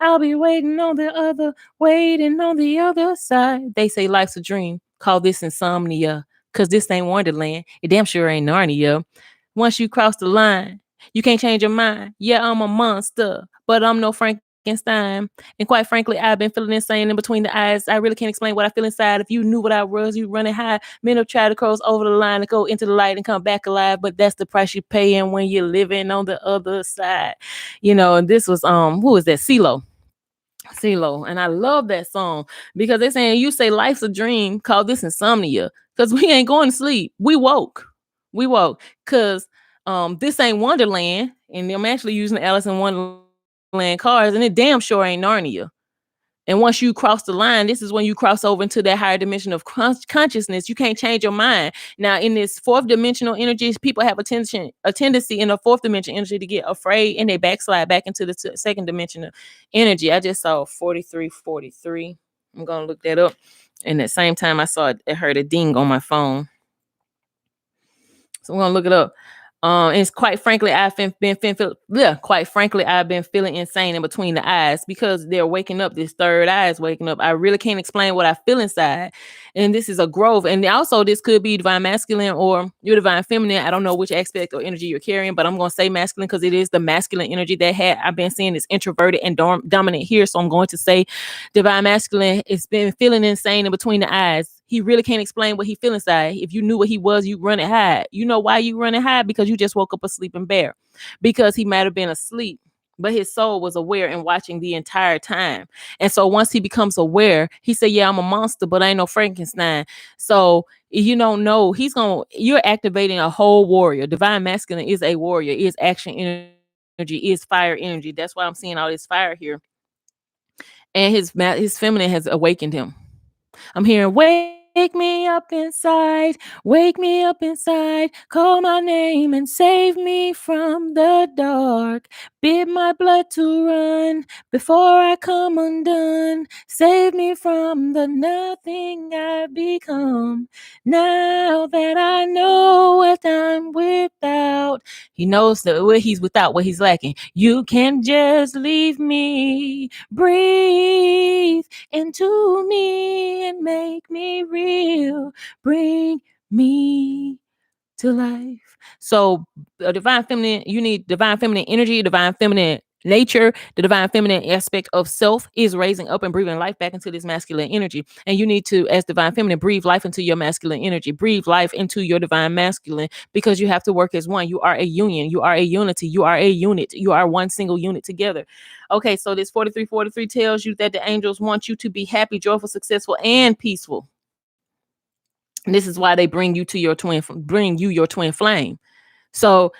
I'll be waiting on the other side. They say life's a dream. Call this insomnia. Cause this ain't Wonderland. It damn sure ain't Narnia. Once you cross the line, you can't change your mind. Yeah, I'm a monster, but I'm no Frankenstein. And quite frankly, I've been feeling insane in between the eyes. I really can't explain what I feel inside. If you knew what I was, you running high. Men have tried to cross over the line to go into the light and come back alive, but that's the price you're paying when you're living on the other side. And this was who was that? CeeLo, and I love that song because they're saying you say life's a dream, call this insomnia, because we ain't going to sleep. We woke because this ain't Wonderland, and I'm actually using the Alice in Wonderland cards, and it damn sure ain't Narnia. And once you cross the line, this is when you cross over into that higher dimension of consciousness. You can't change your mind. Now, in this fourth dimensional energies, people have a tendency in the fourth dimension energy to get afraid, and they backslide back into the second dimensional energy. I just saw 4343. I'm going to look that up. And at the same time, I heard a ding on my phone. So we're going to look it up. It's quite frankly, I've been feeling insane in between the eyes because they're waking up. This third eye is waking up. I really can't explain what I feel inside. And this is a growth. And also this could be divine masculine or your divine feminine. I don't know which aspect or energy you're carrying, but I'm going to say masculine because it is the masculine energy that I've been seeing is introverted and dominant here. So I'm going to say divine masculine. It's been feeling insane in between the eyes. He really can't explain what he feel inside. If you knew what he was, you run it high. You know why you run it high? Because you just woke up a sleeping bear. Because he might have been asleep but his soul was aware and watching the entire time. And so once he becomes aware, he said, "Yeah, I'm a monster, but I ain't no Frankenstein." So you don't know you're activating a whole warrior. Divine masculine is a warrior, is action energy, is fire energy. That's why I'm seeing all this fire here. And his feminine has awakened him. I'm hearing, "Wake me up inside, wake me up inside, call my name and save me from the dark. Bid my blood to run before I come undone. Save me from the nothing I've become. Now that I know what I'm without." He knows that what he's without, what he's lacking. "You can just leave me, breathe into me and make me real. Bring me to life." So, a divine feminine, you need divine feminine energy, divine feminine nature. The divine feminine aspect of self is raising up and breathing life back into this masculine energy. And you need to, as divine feminine, breathe life into your masculine energy, breathe life into your divine masculine, because you have to work as one. You are a union, you are a unity, you are a unit, you are one single unit together. Okay, so this 4343 tells you that the angels want you to be happy, joyful, successful, and peaceful. This is why they bring you your twin flame. So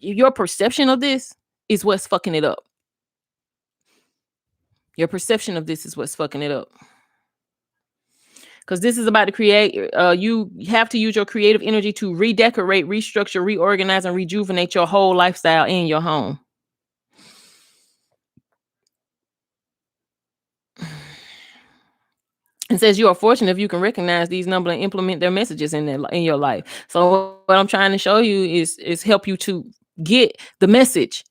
your perception of this is what's fucking it up. Your perception of this is what's fucking it up. Because this is about to create, you have to use your creative energy to redecorate, restructure, reorganize, and rejuvenate your whole lifestyle in your home. It says you are fortunate if you can recognize these numbers and implement their messages in your life. So what I'm trying to show you is help you to get the message.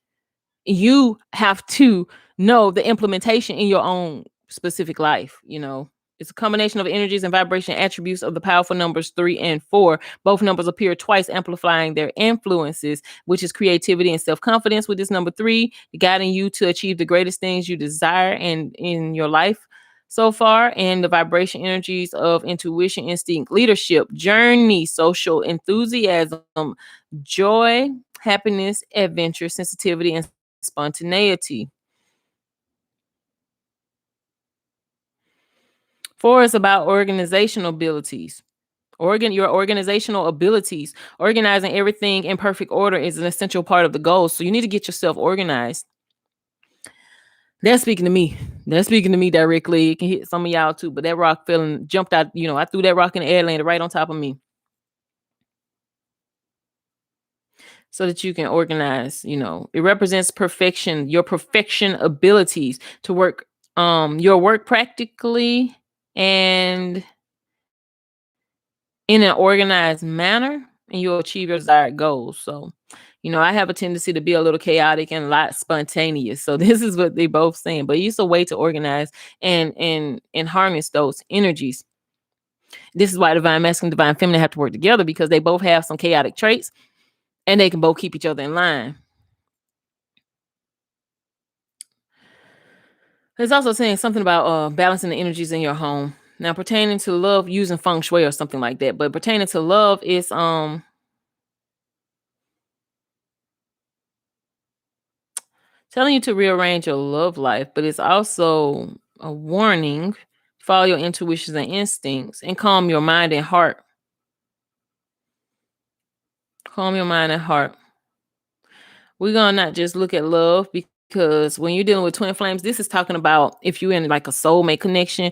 You have to know the implementation in your own specific life. It's a combination of energies and vibration attributes of the powerful numbers 3 and 4. Both numbers appear twice, amplifying their influences, which is creativity and self-confidence. With this number 3 guiding you to achieve the greatest things you desire and in your life so far, and the vibration energies of intuition, instinct, leadership, journey, social enthusiasm, joy, happiness, adventure, sensitivity, and spontaneity. 4 is about organizational abilities. Your organizational abilities. Organizing everything in perfect order is an essential part of the goal. So you need to get yourself organized. That's speaking to me. That's speaking to me directly. It can hit some of y'all too, but that rock feeling jumped out. I threw that rock in the air, landed right on top of me. So that you can organize, it represents perfection, your perfection abilities to work, your work practically and in an organized manner, and you'll achieve your desired goals. So, I have a tendency to be a little chaotic and a lot spontaneous. So this is what they both saying. But it's a way to organize and harness those energies. This is why divine masculine, divine feminine have to work together, because they both have some chaotic traits and they can both keep each other in line. It's also saying something about balancing the energies in your home. Now, pertaining to love, using feng shui or something like that. But pertaining to love is telling you to rearrange your love life, but it's also a warning. Follow your intuitions and instincts and calm your mind and heart. Calm your mind and heart. We're gonna not just look at love, because when you're dealing with twin flames, this is talking about if you're in like a soulmate connection,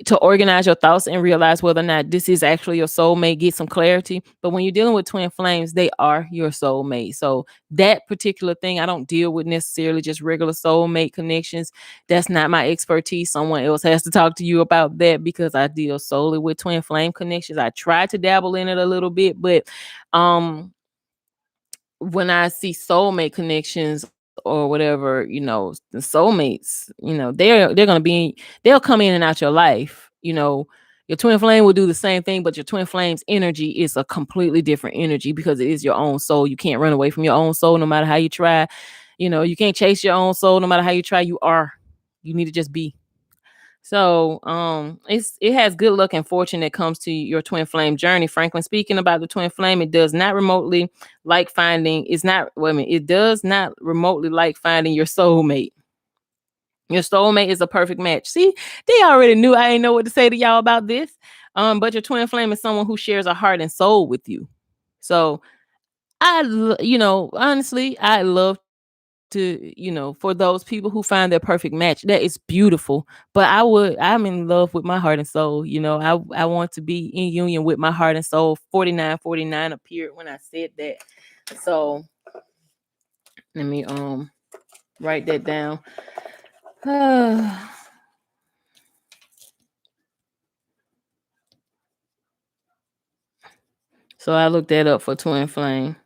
to organize your thoughts and realize whether or not this is actually your soulmate, get some clarity. But when you're dealing with twin flames, they are your soulmate. So that particular thing, I don't deal with necessarily just regular soulmate connections. That's not my expertise. Someone else has to talk to you about that, because I deal solely with twin flame connections. I try to dabble in it a little bit, but when I see soulmate connections or whatever, the soulmates, they'll come in and out your life. Your twin flame will do the same thing, but your twin flame's energy is a completely different energy, because it is your own soul. You can't run away from your own soul no matter how you try. You can't chase your own soul no matter how you try. You need to just be. So, it has good luck and fortune that comes to your twin flame journey. Franklin speaking about the twin flame, it does not remotely like finding. It's not. Wait a minute. It does not remotely like finding your soulmate. Your soulmate is a perfect match. See, they already knew I didn't know what to say to y'all about this. But your twin flame is someone who shares a heart and soul with you. So honestly, I love to, for those people who find their perfect match, that is beautiful. But I'm in love with my heart and soul. I want to be in union with my heart and soul. 4949 appeared when I said that. So let me write that down. So I looked that up for twin flame.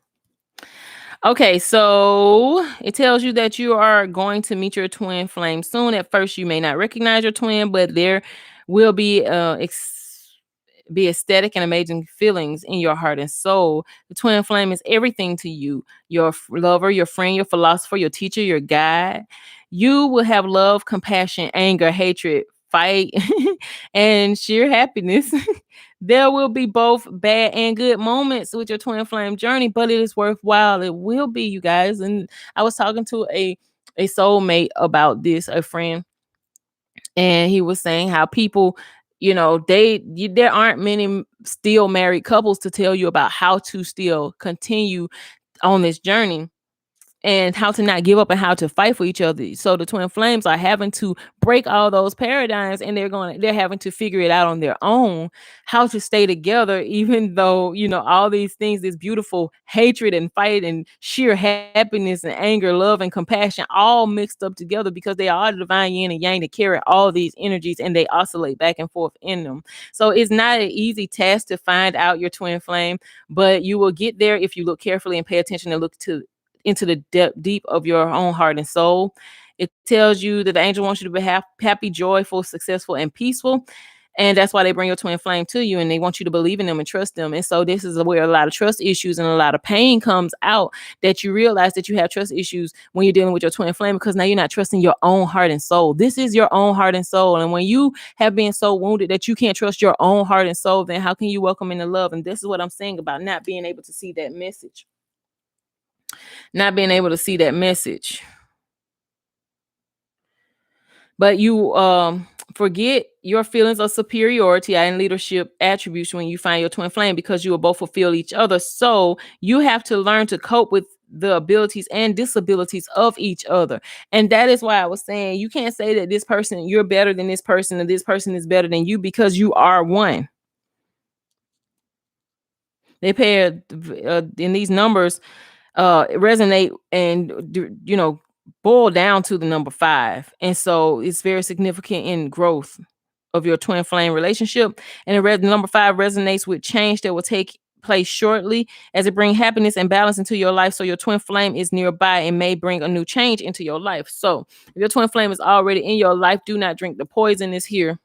Okay, so it tells you that you are going to meet your twin flame soon. At first, you may not recognize your twin, but there will be aesthetic and amazing feelings in your heart and soul. The twin flame is everything to you: your lover, your friend, your philosopher, your teacher, your guide. You will have love, compassion, anger, hatred, fight, and sheer happiness. There will be both bad and good moments with your twin flame journey, but it is worthwhile. It will be, you guys. And I was talking to a soulmate about this, a friend, and he was saying how people, there aren't many still married couples to tell you about how to still continue on this journey and how to not give up and how to fight for each other. So the twin flames are having to break all those paradigms, and they're having to figure it out on their own, how to stay together, even though, all these things, this beautiful hatred and fight and sheer happiness and anger, love and compassion, all mixed up together, because they are the divine yin and yang to carry all these energies, and they oscillate back and forth in them. So it's not an easy task to find out your twin flame, but you will get there if you look carefully and pay attention and look into the deep of your own heart and soul. It tells you that the angel wants you to be happy, joyful, successful, and peaceful. And that's why they bring your twin flame to you, and they want you to believe in them and trust them. And so this is where a lot of trust issues and a lot of pain comes out, that you realize that you have trust issues when you're dealing with your twin flame, because now you're not trusting your own heart and soul. This is your own heart and soul. And when you have been so wounded that you can't trust your own heart and soul, then how can you welcome into love? And this is what I'm saying about not being able to see that message. Not being able to see that message. But you forget your feelings of superiority and leadership attributes when you find your twin flame, because you will both fulfill each other. So you have to learn to cope with the abilities and disabilities of each other. And that is why I was saying, you can't say that this person, you're better than this person, and this person is better than you, because you are one. They pair in these numbers resonate and boil down to the number 5. And so it's very significant in growth of your twin flame relationship. And the number 5 resonates with change that will take place shortly, as it brings happiness and balance into your life. So your twin flame is nearby and may bring a new change into your life. So if your twin flame is already in your life, do not drink the poison is here.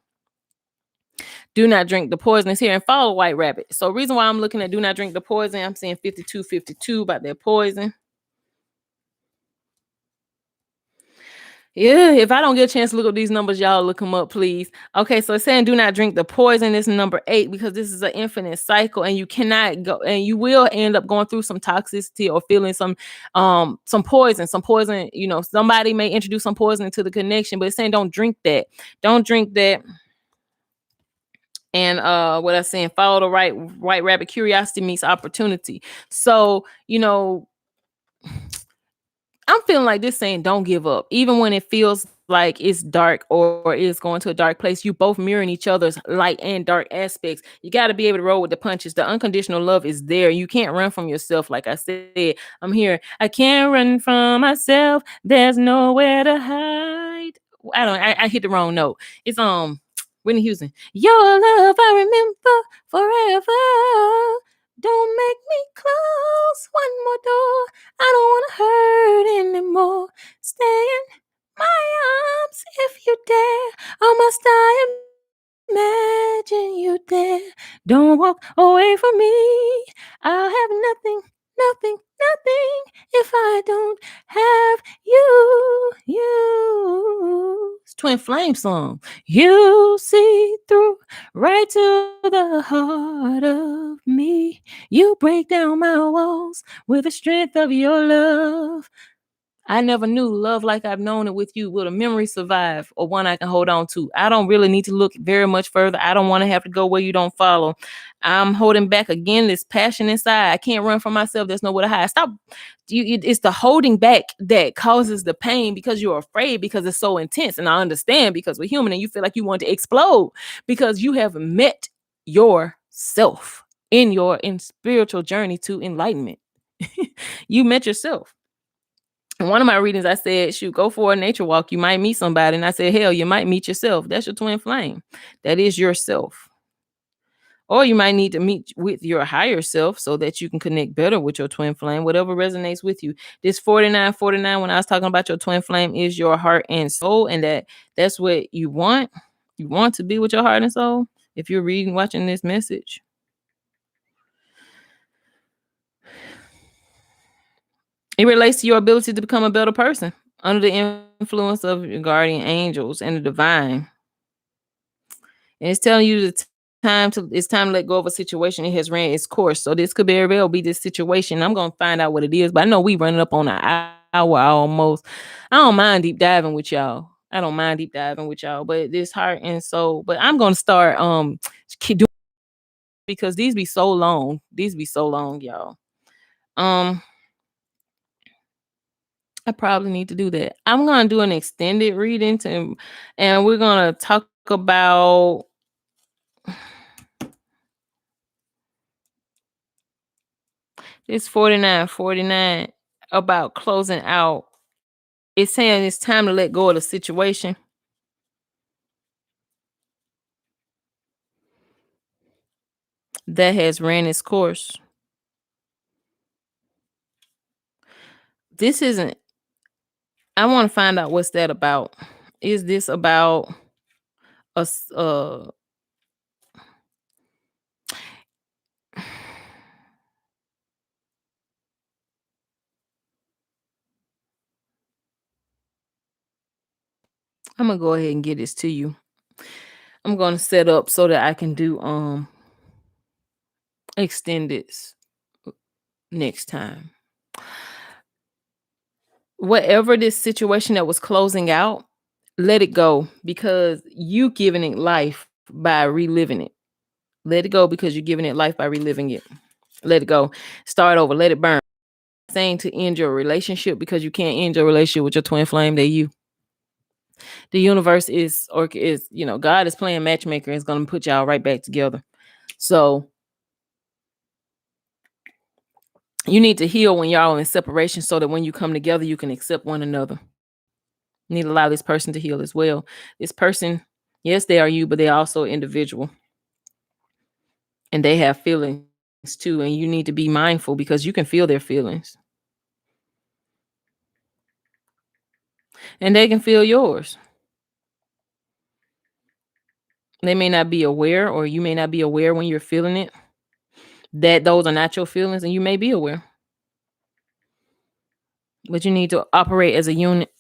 Do not drink the poison is here, and follow White Rabbit. So reason why I'm looking at do not drink the poison, I'm seeing 5252 about that poison. Yeah, if I don't get a chance to look up these numbers, y'all look them up, please. Okay, so it's saying do not drink the poison. This is number 8, because this is an infinite cycle, and you cannot go, and you will end up going through some toxicity or feeling some poison. Some poison, somebody may introduce some poison into the connection, but it's saying don't drink that. Don't drink that. And what I'm saying, follow the White Rabbit. Curiosity meets opportunity. So, I'm feeling like this saying don't give up. Even when it feels like it's dark or it's going to a dark place, you both mirroring each other's light and dark aspects. You got to be able to roll with the punches. The unconditional love is there. You can't run from yourself. Like I said, I'm here. I can't run from myself. There's nowhere to hide. I hit the wrong note. It's Whitney Houston. Your love I remember forever. Don't make me close one more door. I don't want to hurt anymore. Stay in my arms if you dare. Or must I imagine you there? Don't walk away from me. I'll have nothing nothing, nothing if I don't have you, you. It's Twin Flame song. You see through right to the heart of me. You break down my walls with the strength of your love. I never knew love like I've known it with you. Will a memory survive or one I can hold on to? I don't really need to look very much further. I don't want to have to go where you don't follow. I'm holding back again this passion inside. I can't run from myself. There's nowhere to hide. Stop. It's the holding back that causes the pain because you're afraid because it's so intense. And I understand because we're human and you feel like you want to explode because you have met yourself in spiritual journey to enlightenment. You met yourself. In one of my readings, I said, shoot, go for a nature walk. You might meet somebody. And I said, hell, you might meet yourself. That's your twin flame. That is yourself. Or you might need to meet with your higher self so that you can connect better with your twin flame, whatever resonates with you. This 4949, when I was talking about your twin flame, is your heart and soul. And that's what you want. You want to be with your heart and soul. If you're reading, watching this message. It relates to your ability to become a better person under the influence of your guardian angels and the divine. And it's telling you it's time to let go of a situation. It has ran its course. So this could very well be this situation. I'm gonna find out what it is, but I know we running up on an hour almost. I don't mind deep diving with y'all. I don't mind deep diving with y'all, but this heart and soul. But I'm gonna start keep doing because these be so long. These be so long, y'all. I probably need to do that. I'm gonna do an extended reading and we're gonna talk about this 4949 about closing out. It's saying it's time to let go of the situation that has ran its course. This isn't, I want to find out what's that about. Is this about us? I'm gonna go ahead and get this to you. I'm gonna set up so that I can do extended next time. Whatever this situation that was closing out, let it go because you giving it life by reliving it. Let it go because you're giving it life by reliving it. Let it go. Start over. Let it burn. Saying to end your relationship because you can't end your relationship with your twin flame. That you. The universe is God is playing matchmaker. It's gonna put y'all right back together. So you need to heal when y'all in separation so that when you come together, you can accept one another. You need to allow this person to heal as well. This person, yes, they are you, but they're also individual. And they have feelings too. And you need to be mindful because you can feel their feelings. And they can feel yours. They may not be aware, or you may not be aware when you're feeling it, that those are not your feelings, and you may be aware. But you need to operate as a unit.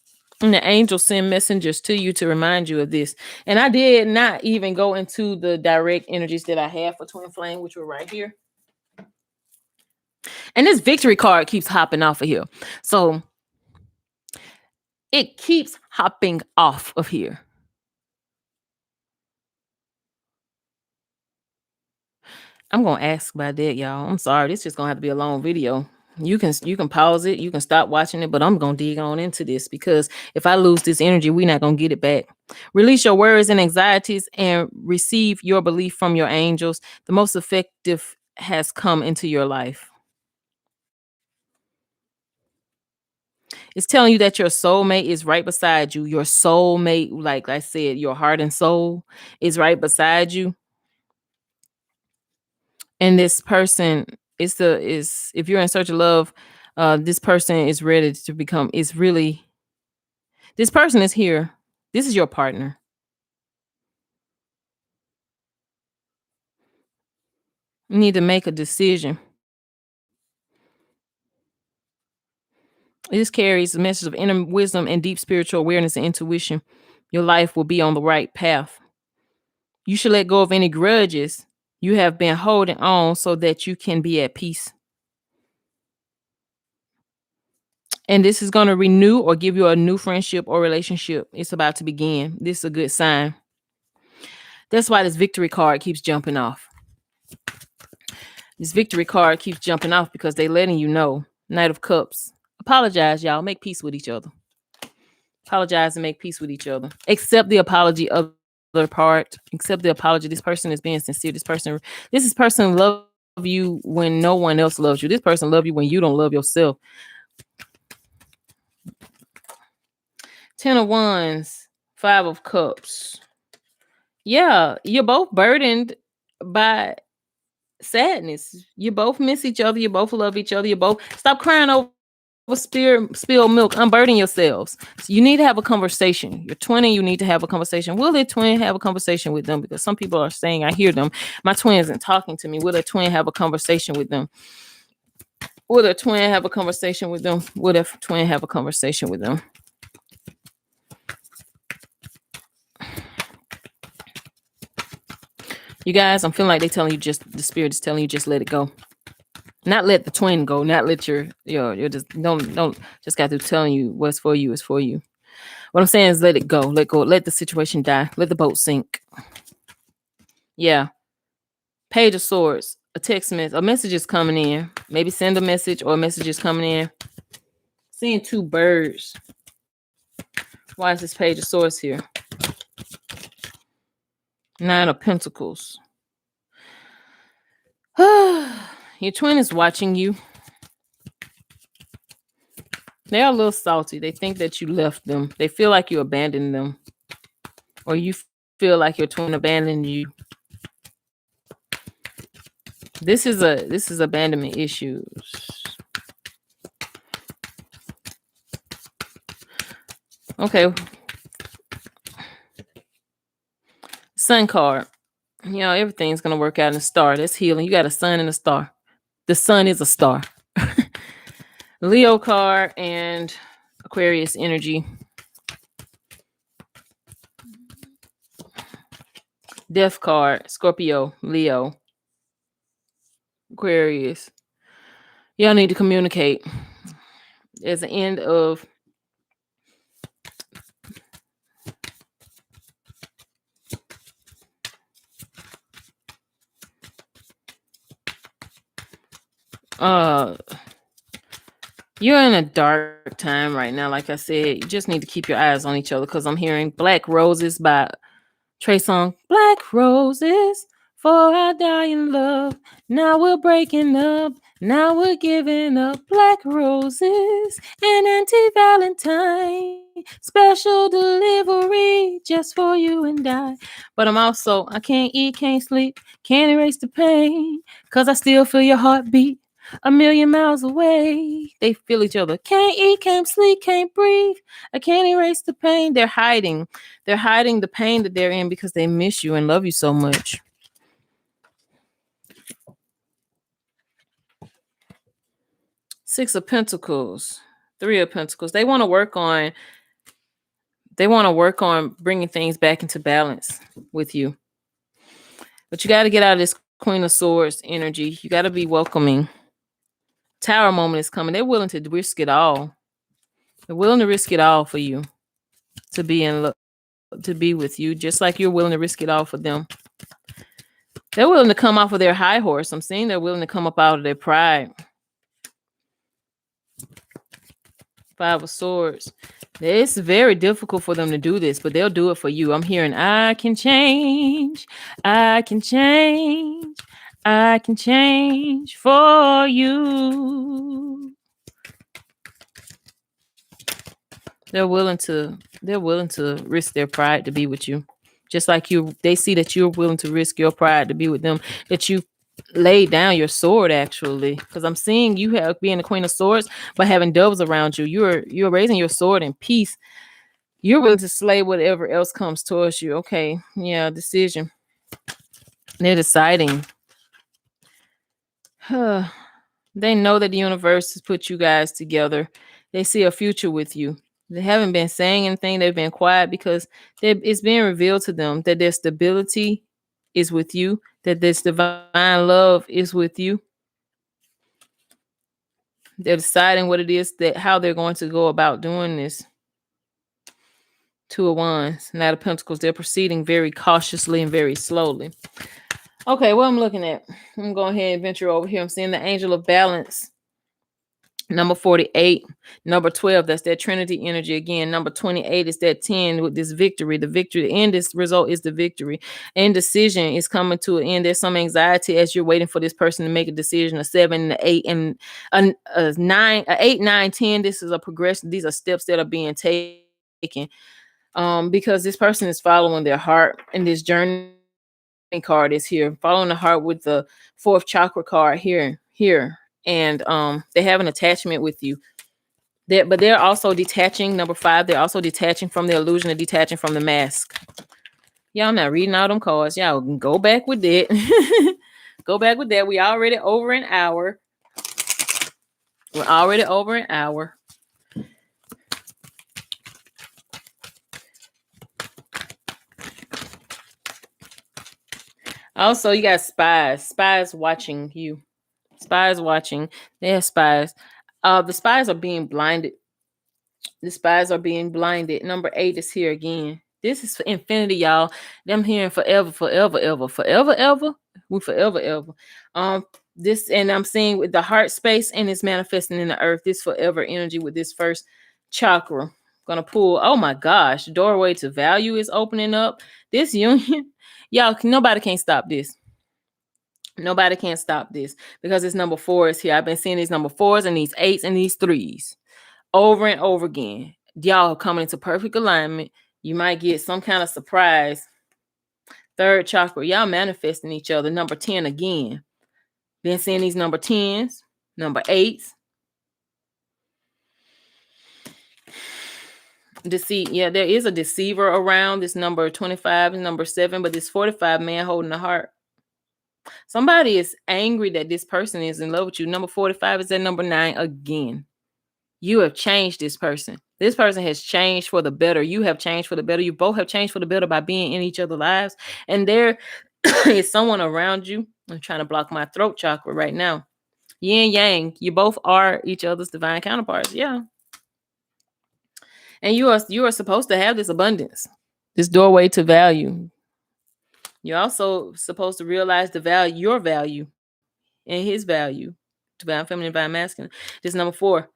And the angels send messengers to you to remind you of this. And I did not even go into the direct energies that I have for Twin Flame, which were right here. And this victory card keeps hopping off of here. So it keeps hopping off of here. I'm gonna ask about that, y'all. I'm sorry. This just gonna have to be a long video. You can pause it, you can stop watching it, but I'm gonna dig on into this because if I lose this energy, we're not gonna get it back. Release your worries and anxieties and receive your belief from your angels. The most effective has come into your life. It's telling you that your soulmate is right beside you. Your soulmate, like I said, your heart and soul is right beside you. And this person is if you're in search of love, this person is ready to become is really this person is here. This is your partner. You need to make a decision. This carries a message of inner wisdom and deep spiritual awareness and intuition. Your life will be on the right path. You should let go of any grudges you have been holding on so that you can be at peace. And this is going to renew or give you a new friendship or relationship. It's about to begin. This is a good sign. That's why this victory card keeps jumping off. This victory card keeps jumping off because they're letting you know. Knight of Cups. Apologize, y'all. Make peace with each other. Apologize and make peace with each other. Accept the apology of the part. Accept the apology. This person is being sincere. This person love you when no one else loves you. This person love you when you don't love yourself. 10 of Wands, 5 of Cups. Yeah, you're both burdened by sadness. You both miss each other. You both love each other. You both stop crying over spilled milk. Unburden yourselves. So you need to have a conversation. You're 20. You need to have a conversation. Will their twin have a conversation with them? Because some people are saying, I hear them. My twin isn't talking to me. Will their twin have a conversation with them? Will their twin have a conversation with them? Will their twin have a conversation with them? You guys, I'm feeling like they're telling you the spirit is telling you just let it go. Not let the twin go. Not let your just don't just got through telling you what's for you is for you. What I'm saying is let it go. Let go. Let the situation die. Let the boat sink. Yeah. Page of Swords. A text message. A message is coming in. Maybe send a message or a message is coming in. Seeing 2 birds. Why is this Page of Swords here? 9 of Pentacles. Your twin is watching you. They're a little salty. They think that you left them. They feel like you abandoned them. Or you feel like your twin abandoned you. This is abandonment issues. Okay. Sun card. You know, everything's going to work out in a star. That's healing. You got a sun and a star. The sun is a star. Leo card and Aquarius energy. Death card. Scorpio, Leo, Aquarius. Y'all need to communicate. There's an end of you're in a dark time right now. Like I said, you just need to keep your eyes on each other because I'm hearing Black Roses by Trey Songz. Black roses for our dying love. Now we're breaking up. Now we're giving up. Black roses and anti-Valentine. Special delivery just for you and I. But I can't eat, can't sleep, can't erase the pain. Cause I still feel your heartbeat. A million miles away. They feel each other. Can't eat, can't sleep, can't breathe. I can't erase the pain. They're hiding. They're hiding the pain that they're in because they miss you and love you so much. Six of Pentacles. 3 of Pentacles. They want to work on bringing things back into balance with you. But you got to get out of this Queen of Swords energy. You got to be welcoming. Tower moment is coming. They're willing to risk it all. They're willing to risk it all for you to be in love, to be with you, just like you're willing to risk it all for them. They're willing to come off of their high horse. I'm seeing they're willing to come up out of their pride. 5 of Swords. It's very difficult for them to do this, but they'll do it for you. I'm hearing, I can change. I can change. I can change for you. They're willing to risk their pride to be with you. Just like they see that you're willing to risk your pride to be with them, that you laid down your sword actually. Because I'm seeing you have being the Queen of Swords, but having doves around you. You're raising your sword in peace. You're willing to slay whatever else comes towards you. Okay. Yeah, decision. They're deciding. They know that the universe has put you guys together. They see a future with you. They haven't been saying anything. They've been quiet because it's being revealed to them that their stability is with you, that this divine love is with you. They're deciding what it is that how they're going to go about doing this. Two of Wands, Knight of Pentacles. They're proceeding very cautiously and very slowly. Okay, what I'm looking at. I'm going ahead and venture over here. I'm seeing the Angel of Balance. Number 48, number 12, that's that Trinity energy again. Number 28 is that 10 with this victory. The victory, the end this result is the victory. Indecision is coming to an end. There's some anxiety as you're waiting for this person to make a decision. A 7, a 8, and a 9, a 8, 9, 10. This is a progression. These are steps that are being taken. Because this person is following their heart, and this journey card is here, following the heart with the fourth chakra card here. And they have an attachment with you. But they're also detaching. Number 5, they're also detaching from the illusion and detaching from the mask. Y'all, I'm not reading all them cards. Y'all go back with that. Go back with that. We already over an hour. We're already over an hour. Also, you got spies. Spies watching you. Spies watching. They have spies. The spies are being blinded. The spies are being blinded. Number 8 is here again. This is for infinity, y'all. Them hearing forever, forever, ever, forever, ever. We forever, ever. This, and I'm seeing with the heart space, and it's manifesting in the earth. This forever energy with this first chakra. Gonna pull. Oh my gosh, doorway to value is opening up. This union, y'all. Nobody can stop this. Nobody can stop this because this number 4 is here. I've been seeing these number 4s and these 8s and these 3s over and over again. Y'all coming into perfect alignment. You might get some kind of surprise. Third chakra, y'all manifesting each other. Number 10 again. Been seeing these number 10s, number 8s. Deceit. Yeah, there is a deceiver around. This number 25 and number 7, but this 45 man holding the heart. Somebody is angry that this person is in love with you. Number 45 is that number 9 again. You have changed this person. This person has changed for the better. You have changed for the better. You both have changed for the better by being in each other's lives. And there is someone around you. I'm trying to block my throat chakra right now. Yin yang. You both are each other's divine counterparts. Yeah. And you are supposed to have this abundance, this doorway to value. You're also supposed to realize the value, your value, and his value. Divine feminine, divine masculine. This number 4.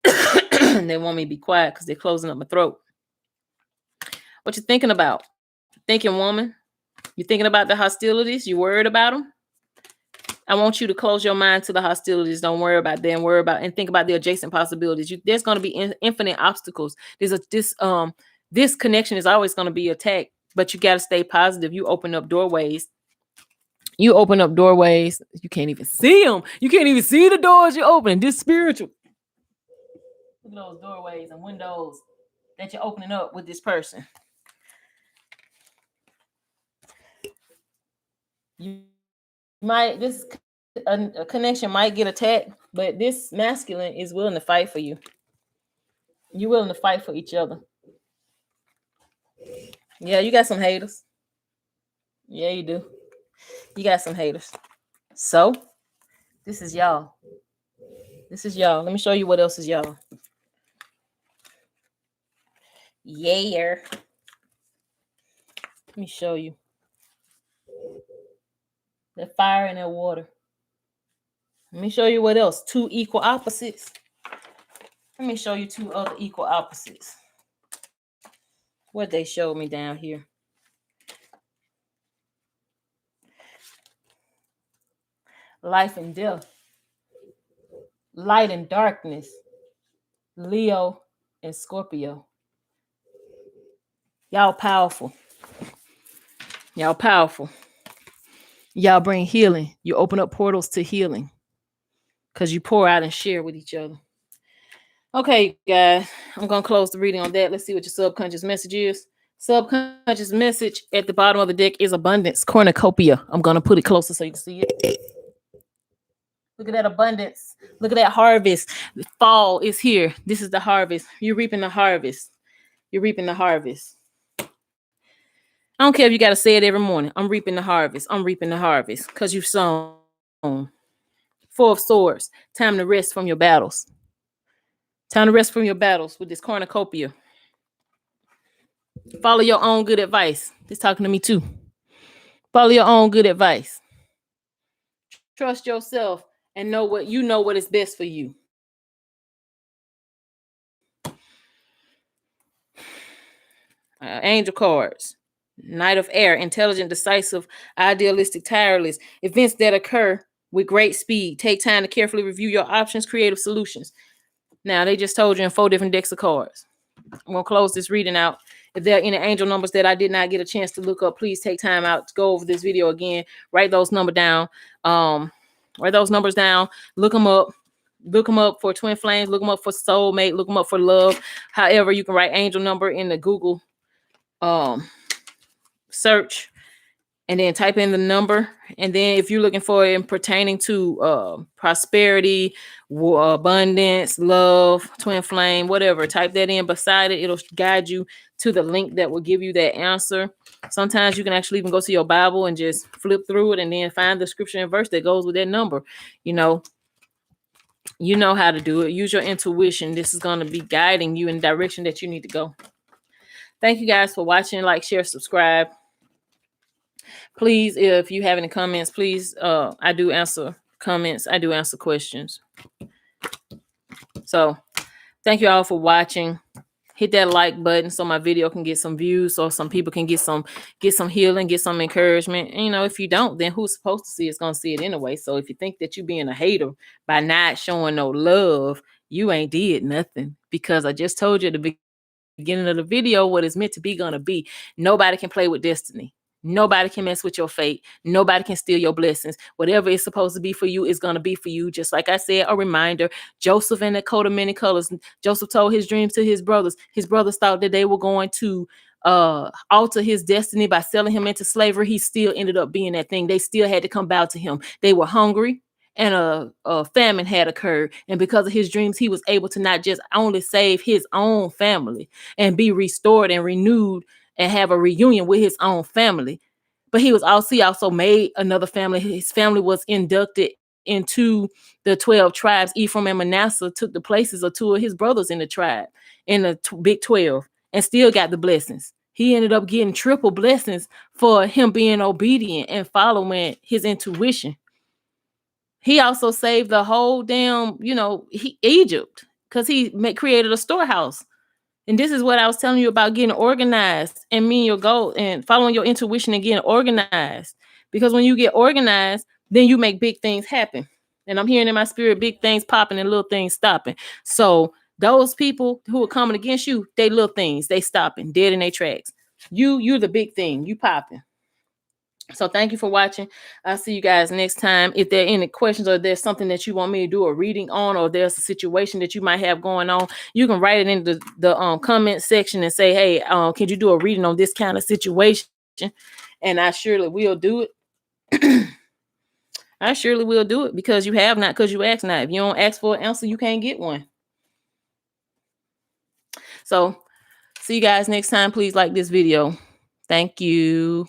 They want me to be quiet because they're closing up my throat. What you thinking about? Thinking, woman? You thinking about the hostilities? You worried about them? I want you to close your mind to the hostilities. Don't worry about them. Worry about and think about the adjacent possibilities. There's going to be infinite obstacles. This connection is always going to be attacked, but you got to stay positive. You open up doorways. You can't even see them. You can't even see the doors you open. This spiritual. Look at those doorways and windows that you're opening up with this person. You might, this a connection might get attacked, but this masculine is willing to fight for you. You're willing to fight for each other. Yeah, you got some haters. Yeah, you do. You got some haters. So, this is y'all. This is y'all. Let me show you what else is y'all. Yeah. Let me show you. That fire and that water. Let me show you what else. 2 equal opposites. Let me show you 2 other equal opposites. What they showed me down here. Life and death. Light and darkness. Leo and Scorpio. Y'all powerful. Y'all powerful. Y'all bring healing. You open up portals to healing because you pour out and share with each other. Okay, guys, I'm going to close the reading on that. Let's see what your subconscious message is. Subconscious message at the bottom of the deck is abundance, cornucopia. I'm going to put it closer so you can see it. Look at that abundance. Look at that harvest. The fall is here. This is the harvest. You're reaping the harvest. You're reaping the harvest. I don't care if you got to say it every morning. I'm reaping the harvest. I'm reaping the harvest because you've sown. Four of Swords. Time to rest from your battles. Time to rest from your battles with this cornucopia. Follow your own good advice. This talking to me too. Follow your own good advice. Trust yourself and know what is best for you. Angel cards. Knight of Air, intelligent, decisive, idealistic, tireless. Events that occur with great speed. Take time to carefully review your options, creative solutions. Now, they just told you in 4 different decks of cards. I'm going to close this reading out. If there are any angel numbers that I did not get a chance to look up, please take time out to go over this video again. Write those numbers down. Write those numbers down. Look them up. Look them up for twin flames. Look them up for soulmate. Look them up for love. However, you can write angel number in the Google search and then type in the number. And then if you're looking for it pertaining to prosperity, abundance, love, twin flame, whatever, type that in beside it. It'll guide you to the link that will give you that answer. Sometimes you can actually even go to your Bible and just flip through it and then find the scripture and verse that goes with that number. You know how to do it. Use your intuition. This is going to be guiding you in the direction that you need to go. Thank you guys for watching. Like, share, subscribe. Please, if you have any comments, please, I do answer comments. I do answer questions. So thank you all for watching. Hit that like button so my video can get some views, so some people can get some healing, get some encouragement. And, if you don't, then who's supposed to see it's going to see it anyway. So if you think that you being a hater by not showing no love, you ain't did nothing, because I just told you at the beginning of the video what it's meant to be gonna be. Nobody can play with destiny. Nobody can mess with your fate. Nobody can steal your blessings. Whatever it's supposed to be for you is going to be for you. Just like I said, a reminder, Joseph and the coat of many colors. Joseph told his dreams to his brothers. His brothers thought that they were going to alter his destiny by selling him into slavery. He still ended up being that thing. They still had to come bow to him. They were hungry, and a famine had occurred. And because of his dreams, he was able to not just only save his own family and be restored and renewed and have a reunion with his own family, but he also made another family. His family was inducted into the 12 tribes. Ephraim and Manasseh took the places of 2 of his brothers in the tribe, in the big 12, and still got the blessings. He ended up getting triple blessings for him being obedient and following his intuition. He also saved the whole damn, Egypt, because he created a storehouse. And this is what I was telling you about getting organized and meeting your goal and following your intuition and getting organized. Because when you get organized, then you make big things happen. And I'm hearing in my spirit, big things popping and little things stopping. So those people who are coming against you, they little things, they stopping dead in their tracks. You're the big thing, you popping. So thank you for watching. I'll see you guys next time. If there are any questions or there's something that you want me to do a reading on, or there's a situation that you might have going on, you can write it in the comment section and say, hey, can you do a reading on this kind of situation? And I surely will do it. I surely will do it, because you have not, because you ask not. If you don't ask for an answer, you can't get one. So see you guys next time. Please like this video. Thank you.